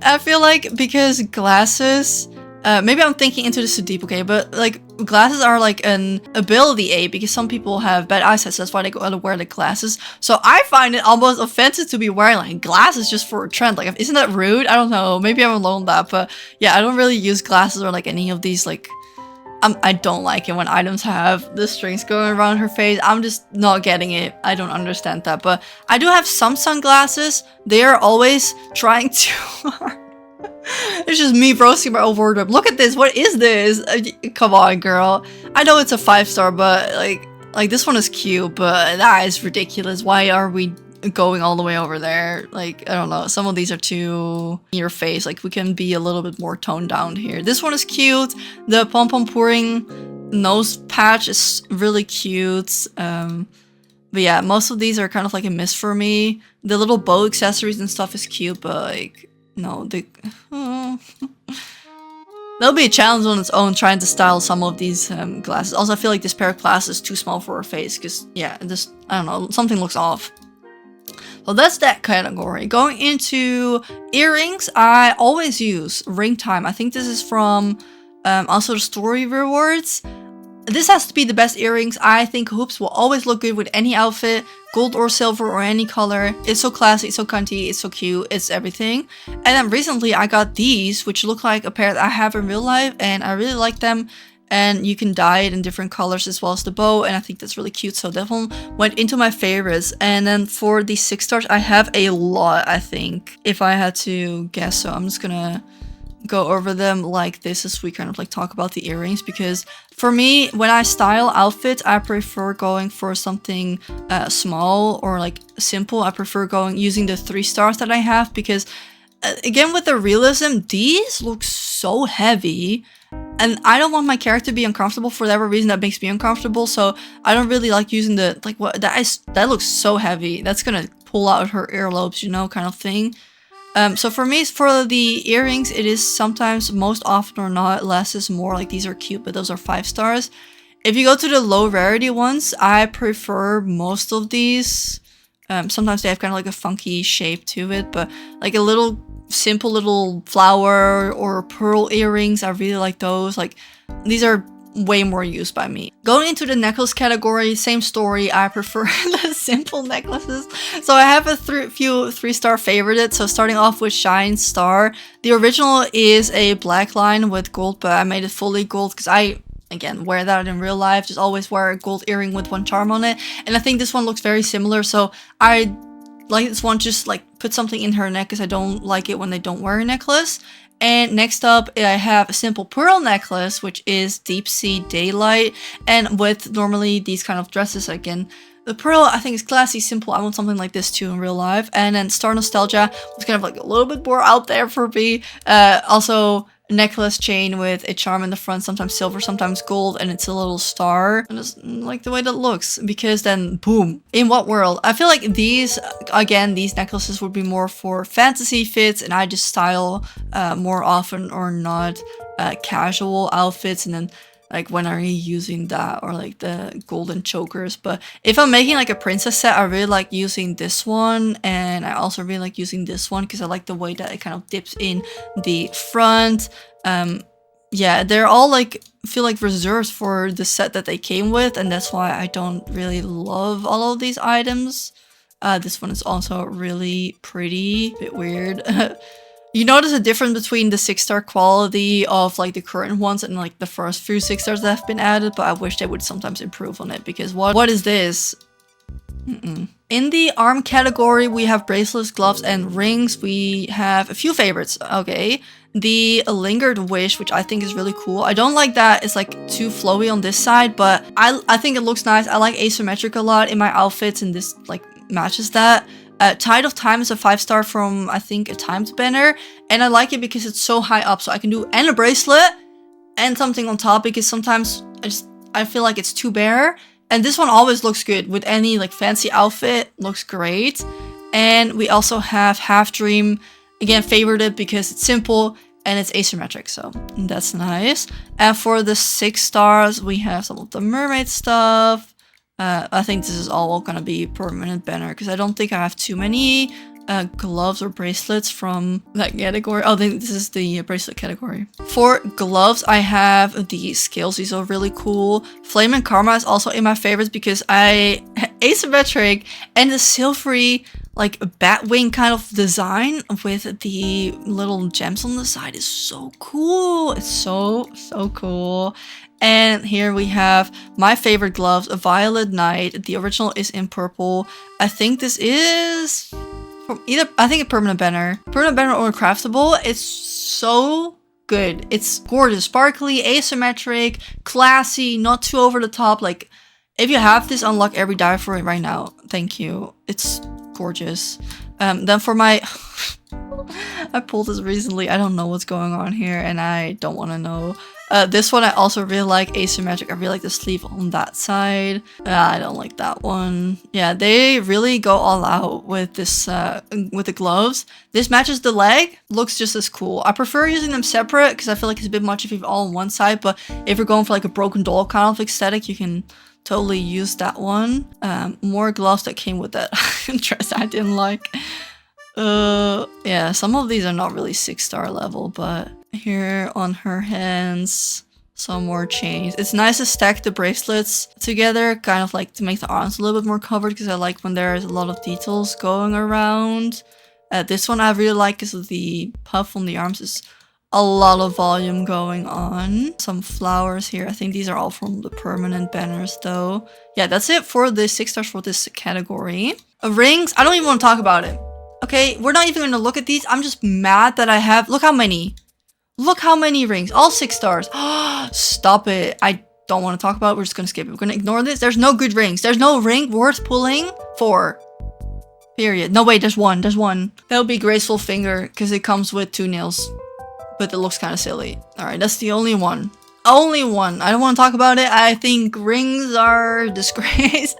I feel like because glasses, maybe I'm thinking into this too deep, okay? But like glasses are like an ability aid because some people have bad eyesight, so that's why they go out to wear the glasses. So I find it almost offensive to be wearing like glasses just for a trend. Like, isn't that rude? I don't know. Maybe I'm alone on that, but yeah, I don't really use glasses or like any of these like. I don't like it when items have the strings going around her face. I'm just not getting it. I don't understand that. But I do have some sunglasses. They are always trying too hard. It's just me roasting my own wardrobe. Look at this. What is this? Come on, girl. I know it's a 5-star, but like this one is cute, but that is ridiculous. Why are we going all the way over there? Like, I don't know. Some of these are too in your face. Like, we can be a little bit more toned down here. This one is cute. The pom-pom pouring nose patch is really cute. But yeah, most of these are kind of like a miss for me. The little bow accessories and stuff is cute, but like, no, that'll be a challenge on its own trying to style some of these glasses. Also, I feel like this pair of glasses is too small for her face because, yeah, just, I don't know, something looks off. So that's that category. Going into earrings, I always use Ring Time. I think this is from also the story rewards. This has to be the best earrings. I think hoops will always look good with any outfit, gold or silver or any color. It's so classy, it's so cunty, it's so cute, it's everything. And then recently I got these, which look like a pair that I have in real life, and I really like them. And you can dye it in different colors as well as the bow, and I think that's really cute, so that one went into my favorites. And then for the 6 stars, I have a lot, I think, if I had to guess, so I'm just gonna go over them like this as we kind of like talk about the earrings, because for me, when I style outfits, I prefer going for something small or like simple. I prefer using the 3 stars that I have, because again, with the realism, these look so heavy. And I don't want my character to be uncomfortable for whatever reason that makes me uncomfortable. So I don't really like using the, like, what that looks so heavy. That's gonna pull out her earlobes, you know, kind of thing. So for me, for the earrings, it is sometimes, most often or not, less is more. Like, these are cute, but those are 5 stars. If you go to the low rarity ones, I prefer most of these. Sometimes they have kind of like a funky shape to it, but like a little simple little flower or pearl earrings, I really like those. Like, these are way more used by me. Going into the necklace category, same story. I prefer the simple necklaces. So I have a few 3-star favorites. So starting off with Shine Star. The original is a black line with gold, but I made it fully gold because I, again, wear that in real life. Just always wear a gold earring with 1 charm on it. And I think this one looks very similar. So I like this one, just like put something in her neck because I don't like it when they don't wear a necklace. And next up, I have a simple pearl necklace, which is Deep Sea Daylight. And with normally these kind of dresses, again, the pearl I think is classy, simple. I want something like this too in real life. And then Star Nostalgia was kind of like a little bit more out there for me. Also, necklace chain with a charm in the front, sometimes silver, sometimes gold, and it's a little star. I just like the way that looks, because then boom, in what world? I feel like these, again, these necklaces would be more for fantasy fits, and I just style more often or not casual outfits. And then like when are you using that, or like the golden chokers. But if I'm making like a princess set, I really like using this one, and I also really like using this one because I like the way that it kind of dips in the front. Yeah, they're all like feel like reserved for the set that they came with, and that's why I don't really love all of these items. This one is also really pretty, a bit weird. You notice a difference between the 6-star quality of like the current ones and like the first few 6 stars that have been added, but I wish they would sometimes improve on it, because what is this? In the arm category, we have bracelets, gloves, and rings. We have a few favorites. Okay, the lingered wish, which I think is really cool. I don't like that it's like too flowy on this side, but I think it looks nice. I like asymmetric a lot in my outfits, and this like matches that. Tide of Time is a 5-star from, I think, a timed banner, and I like it because it's so high up, so I can do and a bracelet and something on top, because sometimes I feel like it's too bare. And this one always looks good with any like fancy outfit, looks great. And we also have Half Dream, again favorited because it's simple and it's asymmetric, so that's nice. And for the 6 stars, we have some of the mermaid stuff. I think this is all gonna be permanent banner because I don't think I have too many gloves or bracelets from that category. Oh, I think this is the bracelet category. For gloves, I have the scales. These are really cool. Flame and Karma is also in my favorites because asymmetric, and the silvery like bat wing kind of design with the little gems on the side is so cool. It's so cool. And here we have my favorite gloves, a Violet Night. The original is in purple. I think this is from either, I think a permanent banner or a craftable. It's so good. It's gorgeous, sparkly, asymmetric, classy, not too over the top. Like, if you have this, unlock every die for it right now. Thank you. It's gorgeous. Then for my I pulled this recently. I don't know what's going on here, and I don't want to know. This one I also really like, asymmetric. I really like the sleeve on that side. I don't like that one. Yeah, they really go all out with this, with the gloves. This matches the leg, looks just as cool. I prefer using them separate because I feel like it's a bit much if you've all on one side, but if you're going for like a broken doll kind of aesthetic, you can totally use that one. More gloves that came with that dress I didn't like. Yeah, some of these are not really 6-star level, but here on her hands, some more chains. It's nice to stack the bracelets together, kind of like to make the arms a little bit more covered, because I like when there's a lot of details going around. This one I really like because the puff on the arms is a lot of volume going on. Some flowers here. I think these are all from the permanent banners though. Yeah, that's it for the 6 stars for this category. Rings, I don't even want to talk about it. Okay, we're not even going to look at these. I'm just mad that I have, look how many. Look how many rings, all 6 stars. Stop it. I don't want to talk about it. We're just going to skip it. We're going to ignore this. There's no good rings. There's no ring worth pulling for. Period. No, wait, there's one. There's one. That would be Graceful Finger because it comes with 2 nails. But it looks kind of silly. Alright, that's the only one. Only one. I don't want to talk about it. I think rings are a disgrace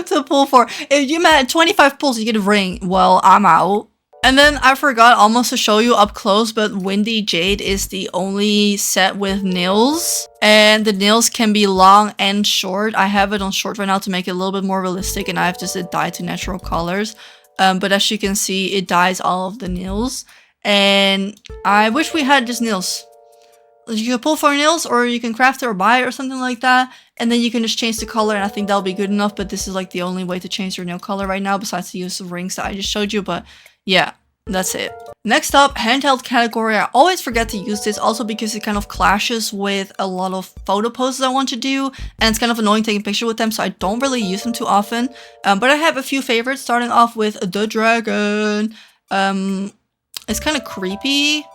to pull for. If you met 25 pulls, you get a ring. Well, I'm out. And then I forgot almost to show you up close, but Windy Jade is the only set with nails. And the nails can be long and short. I have it on short right now to make it a little bit more realistic, and I have just dyed to natural colors. But as you can see, it dyes all of the nails. And I wish we had just nails. You can pull for nails, or you can craft it or buy it or something like that. And then you can just change the color, and I think that'll be good enough. But this is like the only way to change your nail color right now, besides the use of rings that I just showed you. But yeah, that's it. Next up, handheld category. I always forget to use this also because it kind of clashes with a lot of photo poses I want to do, and it's kind of annoying taking a picture with them, so I don't really use them too often. But I have a few favorites, starting off with the dragon. It's kind of creepy.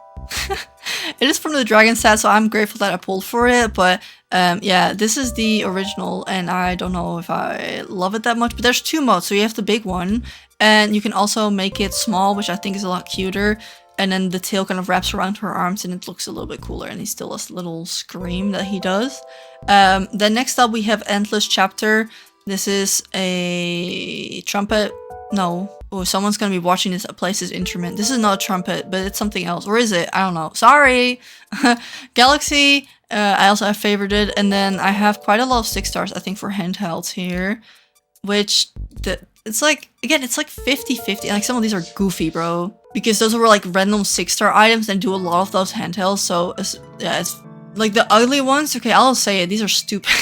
It is from the dragon set, so I'm grateful that I pulled for it, but yeah, this is the original, and I don't know if I love it that much, but there's 2 modes. So you have the big one, and you can also make it small, which I think is a lot cuter, and then the tail kind of wraps around her arms and it looks a little bit cooler, and he still has a little scream that he does. Then next up we have Endless Chapter. This is a trumpet. No. Oh, someone's gonna be watching this plays his instrument. This is not a trumpet, but it's something else. Or is it? I don't know. Sorry! Galaxy I also have favorited, and then I have quite a lot of 6 stars, I think, for Handhelds here, which it's like, again, it's like 50-50. Like, some of these are goofy, bro, because those were like random 6-star items and do a lot of those Handhelds. So it's like the ugly ones. Okay, I'll say it. These are stupid.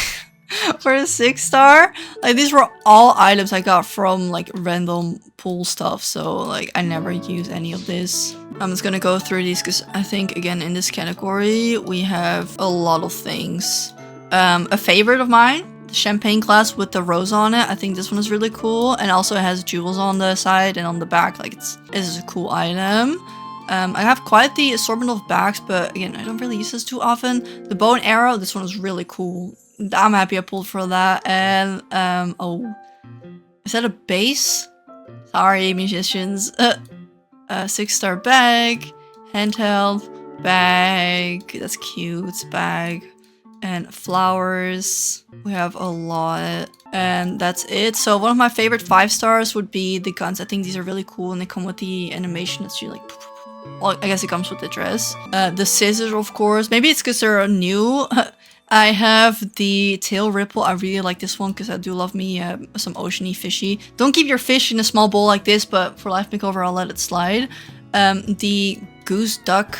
For a 6-star, like, these were all items I got from like random pool stuff, so like I never use any of this. I'm just gonna go through these because I think, again, in this category we have a lot of things. A favorite of mine, the champagne glass with the rose on it. I think this one is really cool, and also it has jewels on the side and on the back. Like, this is a cool item. I have quite the assortment of bags, but again, I don't really use this too often. The bow and arrow, this one is really cool. I'm happy I pulled for that. And oh, is that a base? Sorry, musicians. 6-star bag, handheld bag. That's cute. Bag and flowers. We have a lot, and that's it. So one of my favorite 5 stars would be the guns. I think these are really cool, and they come with the animation that's really like. Well, I guess it comes with the dress. The scissors, of course. Maybe it's because they're new. I have the tail ripple. I really like this one because I do love me some oceany fishy. Don't keep your fish in a small bowl like this, but for Life Makeover, I'll let it slide. The goose duck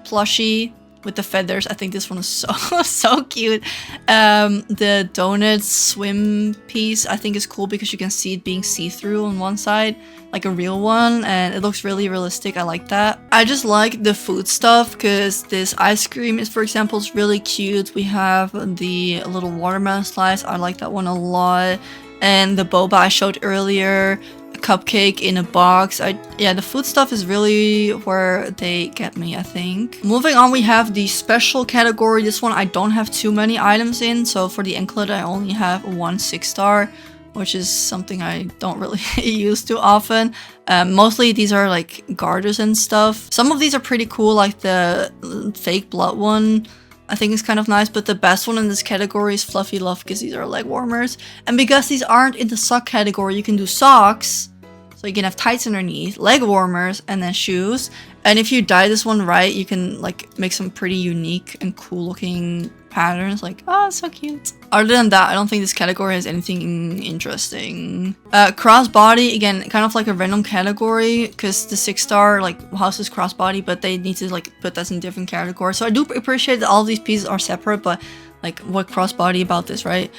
plushie with the feathers. I think this one is so cute. The donut swim piece I think is cool because you can see it being see-through on one side, like a real one, and it looks really realistic. I like that. I just like the food stuff because this ice cream is, for example, is really cute. We have the little watermelon slice. I like that one a lot. And the boba I showed earlier. Cupcake in a box. Yeah, the food stuff is really where they get me, I think. Moving on, we have the special category. This one I don't have too many items in, so for the anklet I only have 1 6-star, which is something I don't really use too often. Mostly these are like garters and stuff. Some of these are pretty cool, like the fake blood one I think is kind of nice, but the best one in this category is Fluffy Love because these are leg warmers. And because these aren't in the sock category, you can do socks. So you can have tights underneath, leg warmers, and then shoes. And if you dye this one right, you can like make some pretty unique and cool looking patterns. Like, oh, so cute. Other than that, I don't think this category has anything interesting. Crossbody, again, kind of like a random category because the 6-star like houses crossbody, but they need to like put that in different categories. So I do appreciate that all of these pieces are separate, but like, what crossbody about this, right?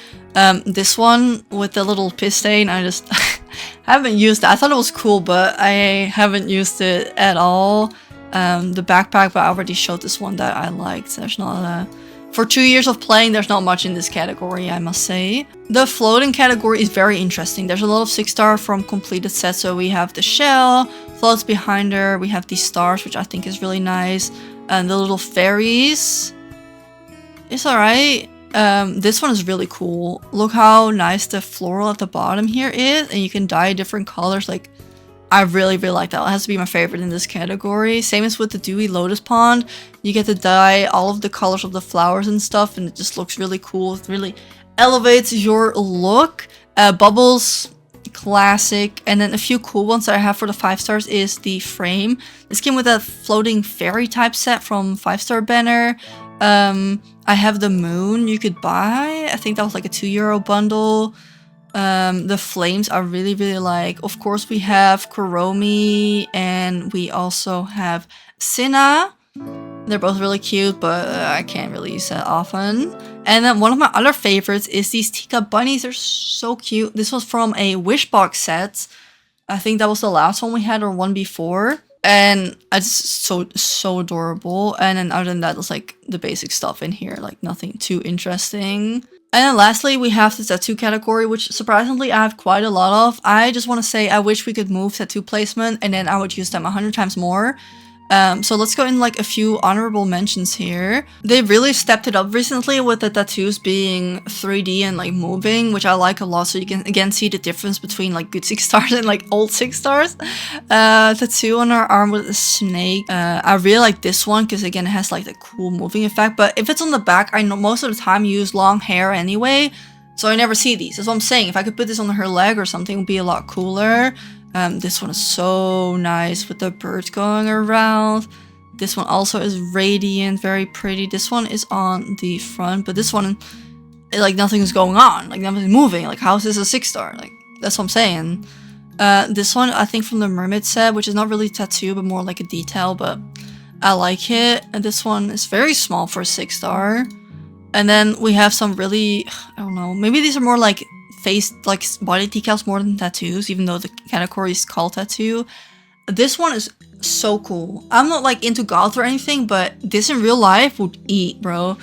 This one with the little piss stain, I just haven't used it. I thought it was cool, but I haven't used it at all. The backpack, but I already showed this one that I liked. There's not a... For 2 years of playing, there's not much in this category, I must say. The floating category is very interesting. There's a lot of 6-star from completed sets. So we have the shell, floats behind her. We have these stars, which I think is really nice. And the little fairies. It's alright. This one is really cool. Look how nice the floral at the bottom here is. And you can dye different colors. Like, I really like that. It has to be my favorite in this category. Same as with the Dewy Lotus Pond. You get to dye all of the colors of the flowers and stuff, and it just looks really cool. It really elevates your look. Bubbles, classic. And then a few cool ones that I have for the 5 stars is the frame. This came with a floating fairy type set from 5-star banner. I have the moon you could buy. I think that was like a €2 bundle. The flames I really like. Of course, we have Kuromi and we also have Sinna. They're both really cute, but I can't really use that often. And then one of my other favorites is these teacup bunnies. They're so cute. This was from a Wishbox set. I think that was the last one we had or one before. And it's so adorable. And then other than that, it's like the basic stuff in here, like nothing too interesting. And then lastly, we have the tattoo category, which surprisingly I have quite a lot of. I just want to say I wish we could move tattoo placement and then I would use them 100 times more. So let's go in like a few honorable mentions here. They really stepped it up recently with the tattoos being 3D and like moving, which I like a lot. So you can again see the difference between like good 6 stars and like old 6 stars. Tattoo on our arm with a snake. I really like this one because again it has like the cool moving effect. But if it's on the back, I know most of the time use long hair anyway, so I never see these. That's what I'm saying. If I could put this on her leg or something, it would be a lot cooler. This one is so nice with the birds going around. This one also is radiant, very pretty. This one is on the front, but this one, like nothing's going on, like nothing's moving. Like how is this a 6-star? Like that's what I'm saying. This one I think from the mermaid set, which is not really tattoo, but more like a detail, but I like it. And this one is very small for a 6-star. And then we have some really, I don't know, maybe these are more like face, like body decals more than tattoos, even though the category is called tattoo. This one is so cool. I'm not like into goth or anything, but this in real life would eat, bro.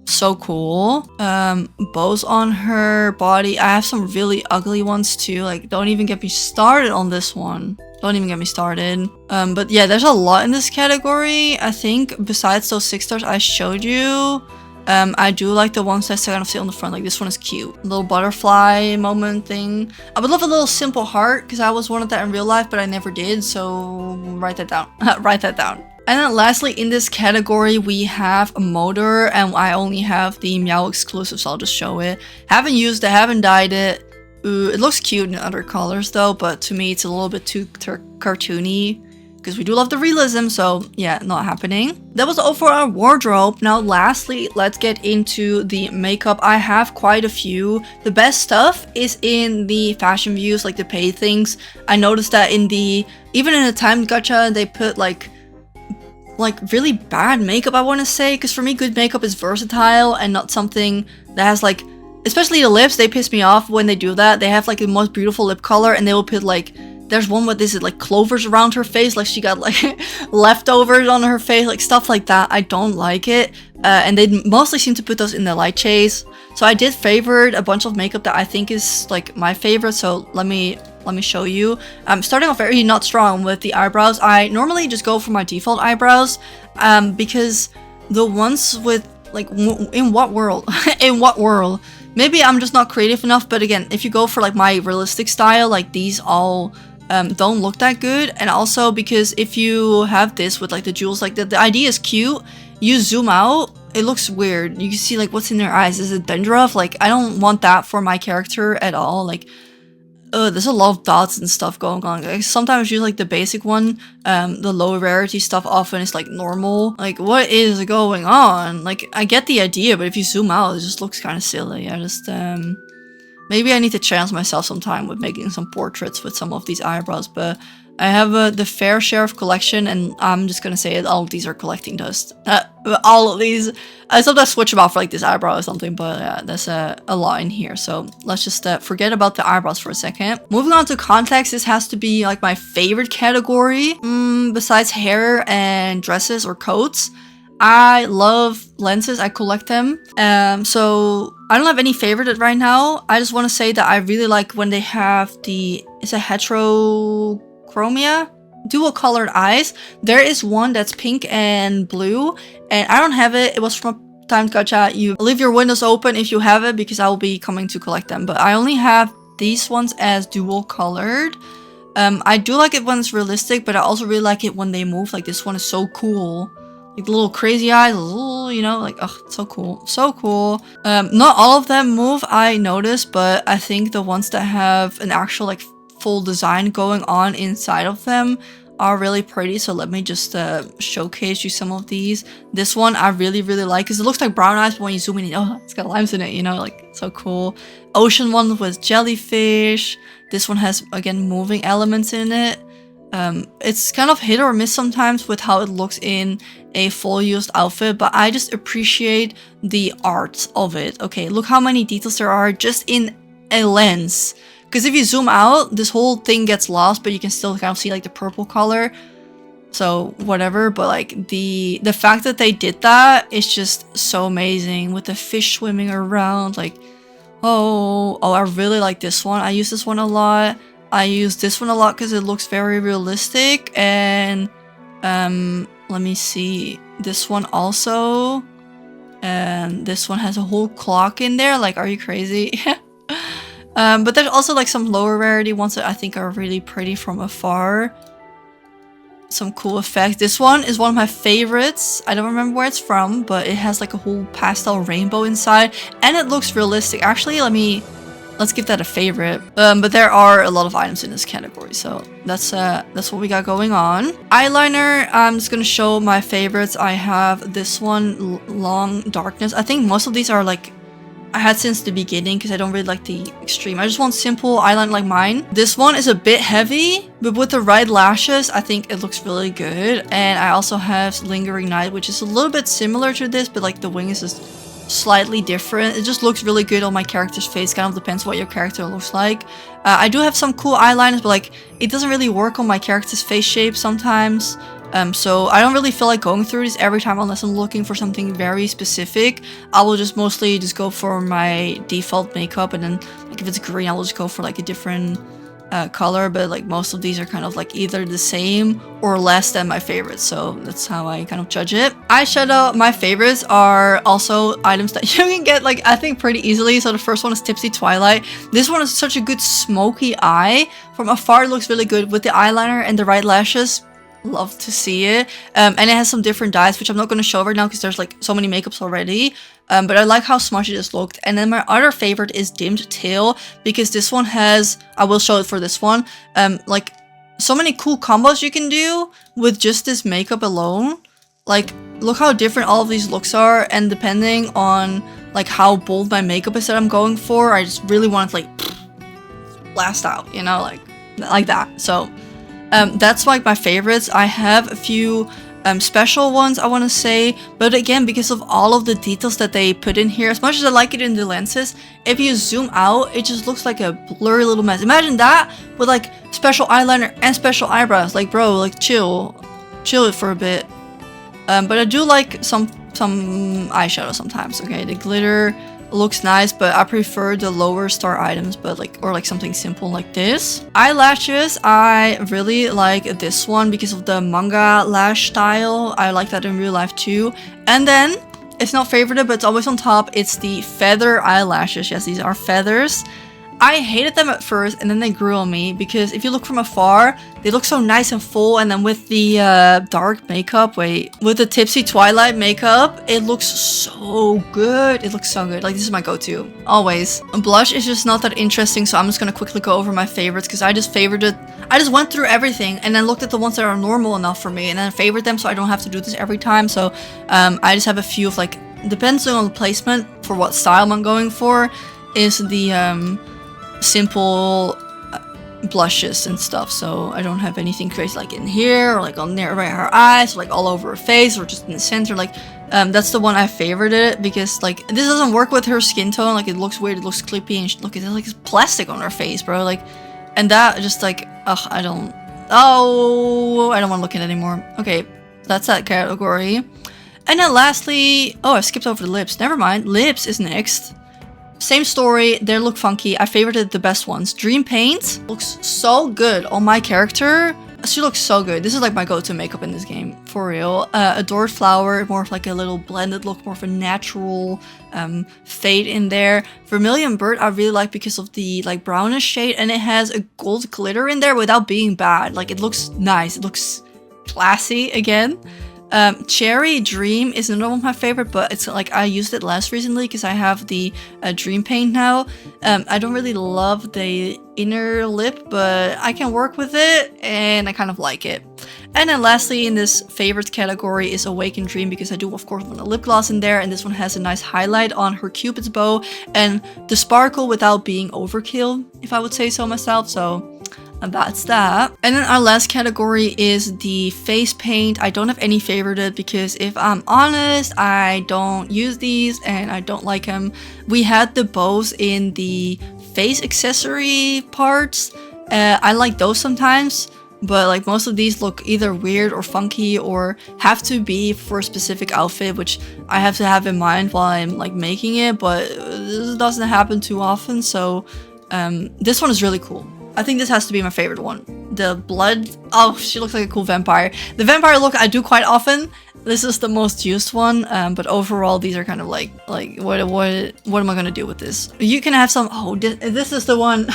So cool. Bows on her body. I have some really ugly ones too. Like, don't even get me started on this one. Don't even get me started. But yeah, there's a lot in this category. I think besides those 6-stars I showed you, I do like the ones that kind of sit on the front. Like this one is cute. A little butterfly moment thing. I would love a little simple heart because I always wanted that in real life, but I never did. So write that down. Write that down. And then lastly, in this category, we have a motor, and I only have the Meow exclusive, so I'll just show it. Haven't used it, haven't dyed it. It looks cute in other colors though, but to me it's a little bit too cartoony. Because we do love the realism, so yeah, not happening. That was all for our wardrobe. Now lastly, let's get into the makeup. I have quite a few. The best stuff is in the fashion views, like the paid things. I noticed that even in the time gacha, they put like really bad makeup, I want to say. Because for me, good makeup is versatile and not something that has like, especially the lips, they piss me off when they do that. They have like the most beautiful lip color and they will put like, there's one with this, like clovers around her face, like she got like leftovers on her face, like stuff like that. I don't like it. And they mostly seem to put those in the light shades. So I did favorite a bunch of makeup that I think is like my favorite. So let me show you. I'm starting off very not strong with the eyebrows. I normally just go for my default eyebrows because the ones with like, in what world? In what world? Maybe I'm just not creative enough. But again, if you go for like my realistic style, like these all don't look that good. And also because if you have this with like the jewels, like the idea is cute, you zoom out, it looks weird. You can see like what's in their eyes. Is it dandruff? Like I don't want that for my character at all. Like there's a lot of dots and stuff going on. Like, sometimes use like the basic one. The low rarity stuff often is like normal. Like what is going on? Like I get the idea, but if you zoom out, it just looks kind of silly. I just maybe I need to chance myself sometime with making some portraits with some of these eyebrows. But I have the fair share of collection, and I'm just gonna say it, all of these are collecting dust. All of these. I sometimes switch them out for like this eyebrow or something, but there's a lot in here. So let's just forget about the eyebrows for a second. Moving on to contacts, this has to be like my favorite category. Besides hair and dresses or coats. I love lenses, I collect them. So I don't have any favorite right now. I just want to say that I really like when they have it's a heterochromia, dual colored eyes. There is one that's pink and blue, and I don't have it. It was from a timed gacha. You leave your windows open if you have it, because I will be coming to collect them. But I only have these ones as dual colored. I do like it when it's realistic, but I also really like it when they move. Like this one is so cool. Like the little crazy eyes, you know, like, oh, so cool. So cool. Not all of them move, I noticed, but I think the ones that have an actual, like, full design going on inside of them are really pretty. So let me just showcase you some of these. This one I really, really like, because it looks like brown eyes, but when you zoom in, oh, it's got limes in it, you know, like, so cool. Ocean one with jellyfish. This one has, again, moving elements in it. It's kind of hit or miss sometimes with how it looks in a full used outfit, but I just appreciate the art of it. Okay, look how many details there are just in a lens. Because if you zoom out, this whole thing gets lost, but you can still kind of see like the purple color. So whatever, but like the fact that they did that is just so amazing with the fish swimming around. Like, oh, I really like this one. I use this one a lot. I use this one a lot because it looks very realistic. And let me see, this one also. And this one has a whole clock in there. Like, are you crazy? But there's also like some lower rarity ones that I think are really pretty from afar. Some cool effects. This one is one of my favorites. I don't remember where it's from, but it has like a whole pastel rainbow inside, and it looks realistic. Actually, let me let's give that a favorite. But there are a lot of items in this category, so that's what we got going on. Eyeliner, I'm just gonna show my favorites. I have this one, Long Darkness. I think most of these are like I had since the beginning because I don't really like the extreme. I just want simple eyeliner like mine. This one is a bit heavy, but with the right lashes, I think it looks really good. And I also have Lingering Night, which is a little bit similar to this, but like the wing is just slightly different. It just looks really good on my character's face. Kind of depends what your character looks like. I do have some cool eyeliners, but like it doesn't really work on my character's face shape sometimes. So I don't really feel like going through this every time unless I'm looking for something very specific. I will just mostly just go for my default makeup, and then like if it's green, I will just go for like a different color. But like most of these are kind of like either the same or less than my favorites, so that's how I kind of judge it. Eyeshadow, my favorites are also items that you can get like I think pretty easily. So the first one is Tipsy Twilight. This one is such a good smoky eye. From afar it looks really good with the eyeliner and the right lashes. Love to see it. And it has some different dyes, which I'm not going to show right now because there's like so many makeups already. But I like how smudgy this looked. And then my other favorite is Dimmed Tail, because this one has, I will show it for this one, like so many cool combos you can do with just this makeup alone. Like look how different all of these looks are, and depending on like how bold my makeup is that I'm going for, I just really want to like blast out, you know, like that. So that's like my favorites. I have a few special ones I want to say, but again, because of all of the details that they put in here, as much as I like it in the lenses, if you zoom out, it just looks like a blurry little mess. Imagine that with like special eyeliner and special eyebrows. Like bro, like chill it for a bit. But I do like some eyeshadow sometimes. Okay, the glitter looks nice, but I prefer the lower star items, but like, or like something simple like this. Eyelashes, I really like this one because of the manga lash style. I like that in real life too. And then it's not favorited, but it's always on top. It's the feather eyelashes. Yes, these are feathers. I hated them at first, and then they grew on me because if you look from afar, they look so nice and full, and then with the dark makeup, with the Tipsy Twilight makeup, it looks so good. It looks so good. Like, this is my go-to, always. Blush is just not that interesting, so I'm just gonna quickly go over my favorites because I just favorited. I just went through everything and then looked at the ones that are normal enough for me, and then favored them so I don't have to do this every time. So I just have a few of like, depending on the placement for what style I'm going for, is the simple blushes and stuff. So I don't have anything crazy like in here or like on near right her eyes or like all over her face or just in the center. Like that's the one I favored it because like this doesn't work with her skin tone. Like it looks weird, it looks clippy, and look at it, like it's plastic on her face, bro. Like, and that just like I don't want to look at it anymore. Okay, that's that category. And then lastly, oh, I skipped over the lips. Never mind, lips is next. Same story, they look funky. I favorited the best ones. Dream Paint looks so good on my character. She looks so good. This is like my go-to makeup in this game, for real. Adored Flower, more of like a little blended look, more of a natural fade in there. Vermilion Bird I really like because of the like brownish shade, and it has a gold glitter in there without being bad. Like it looks nice, it looks classy again. Cherry Dream is another one of my favorite, but it's like I used it less recently because I have the Dream Paint now. I don't really love the inner lip, but I can work with it and I kind of like it. And then lastly in this favorites category is Awakened Dream because I do of course want a lip gloss in there, and this one has a nice highlight on her cupid's bow and the sparkle without being overkill, if I would say so myself. So and that's that. And then our last category is the face paint. I don't have any favorited because if I'm honest, I don't use these and I don't like them. We had the bows in the face accessory parts. I like those sometimes, but like most of these look either weird or funky or have to be for a specific outfit, which I have to have in mind while I'm like making it, but this doesn't happen too often. So this one is really cool. I think this has to be my favorite one. The blood, oh, she looks like a cool vampire. The vampire look I do quite often. This is the most used one, but overall these are kind of like what am I gonna do with this? You can have some, oh, this is the one.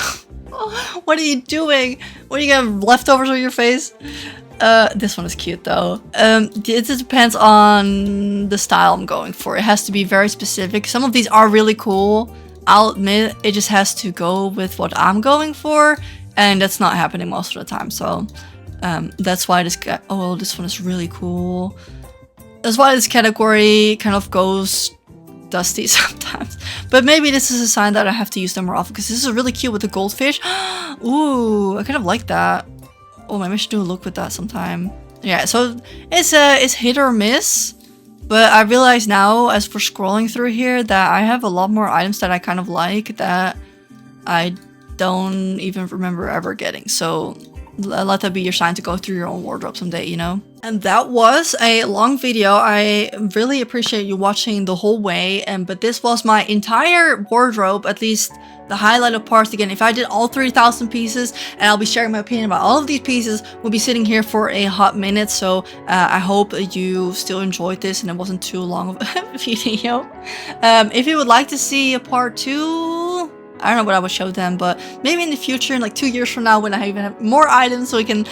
What are you doing? What, are you gonna have leftovers on your face? This one is cute though. It just depends on the style I'm going for. It has to be very specific. Some of these are really cool, I'll admit it just has to go with what I'm going for, and that's not happening most of the time. So that's why this guy, oh, this one is really cool. That's why this category kind of goes dusty sometimes. But maybe this is a sign that I have to use them more often, because this is really cute with the goldfish. Ooh, I kind of like that. Oh, maybe I should do a look with that sometime. Yeah, so it's hit or miss. But I realize now, as we're scrolling through here, that I have a lot more items that I kind of like that I don't even remember ever getting. So let that be your sign to go through your own wardrobe someday, you know? And that was a long video. I really appreciate you watching the whole way. But this was my entire wardrobe, at least the highlighted parts. Again, if I did all 3,000 pieces, and I'll be sharing my opinion about all of these pieces, we'll be sitting here for a hot minute. So I hope you still enjoyed this and it wasn't too long of a video. If you would like to see a part 2, I don't know what I would show them, but maybe in the future, in like 2 years from now, when I even have more items, so we can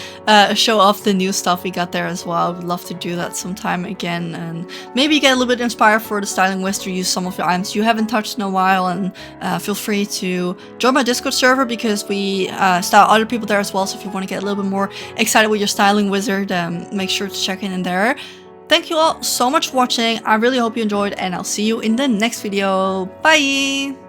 show off the new stuff we got there as well. I would love to do that sometime again, and maybe get a little bit inspired for the styling wizard, or use some of the items you haven't touched in a while. And feel free to join my Discord server, because we style other people there as well. So if you want to get a little bit more excited with your styling wizard, make sure to check in there. Thank you all so much for watching. I really hope you enjoyed, and I'll see you in the next video. Bye!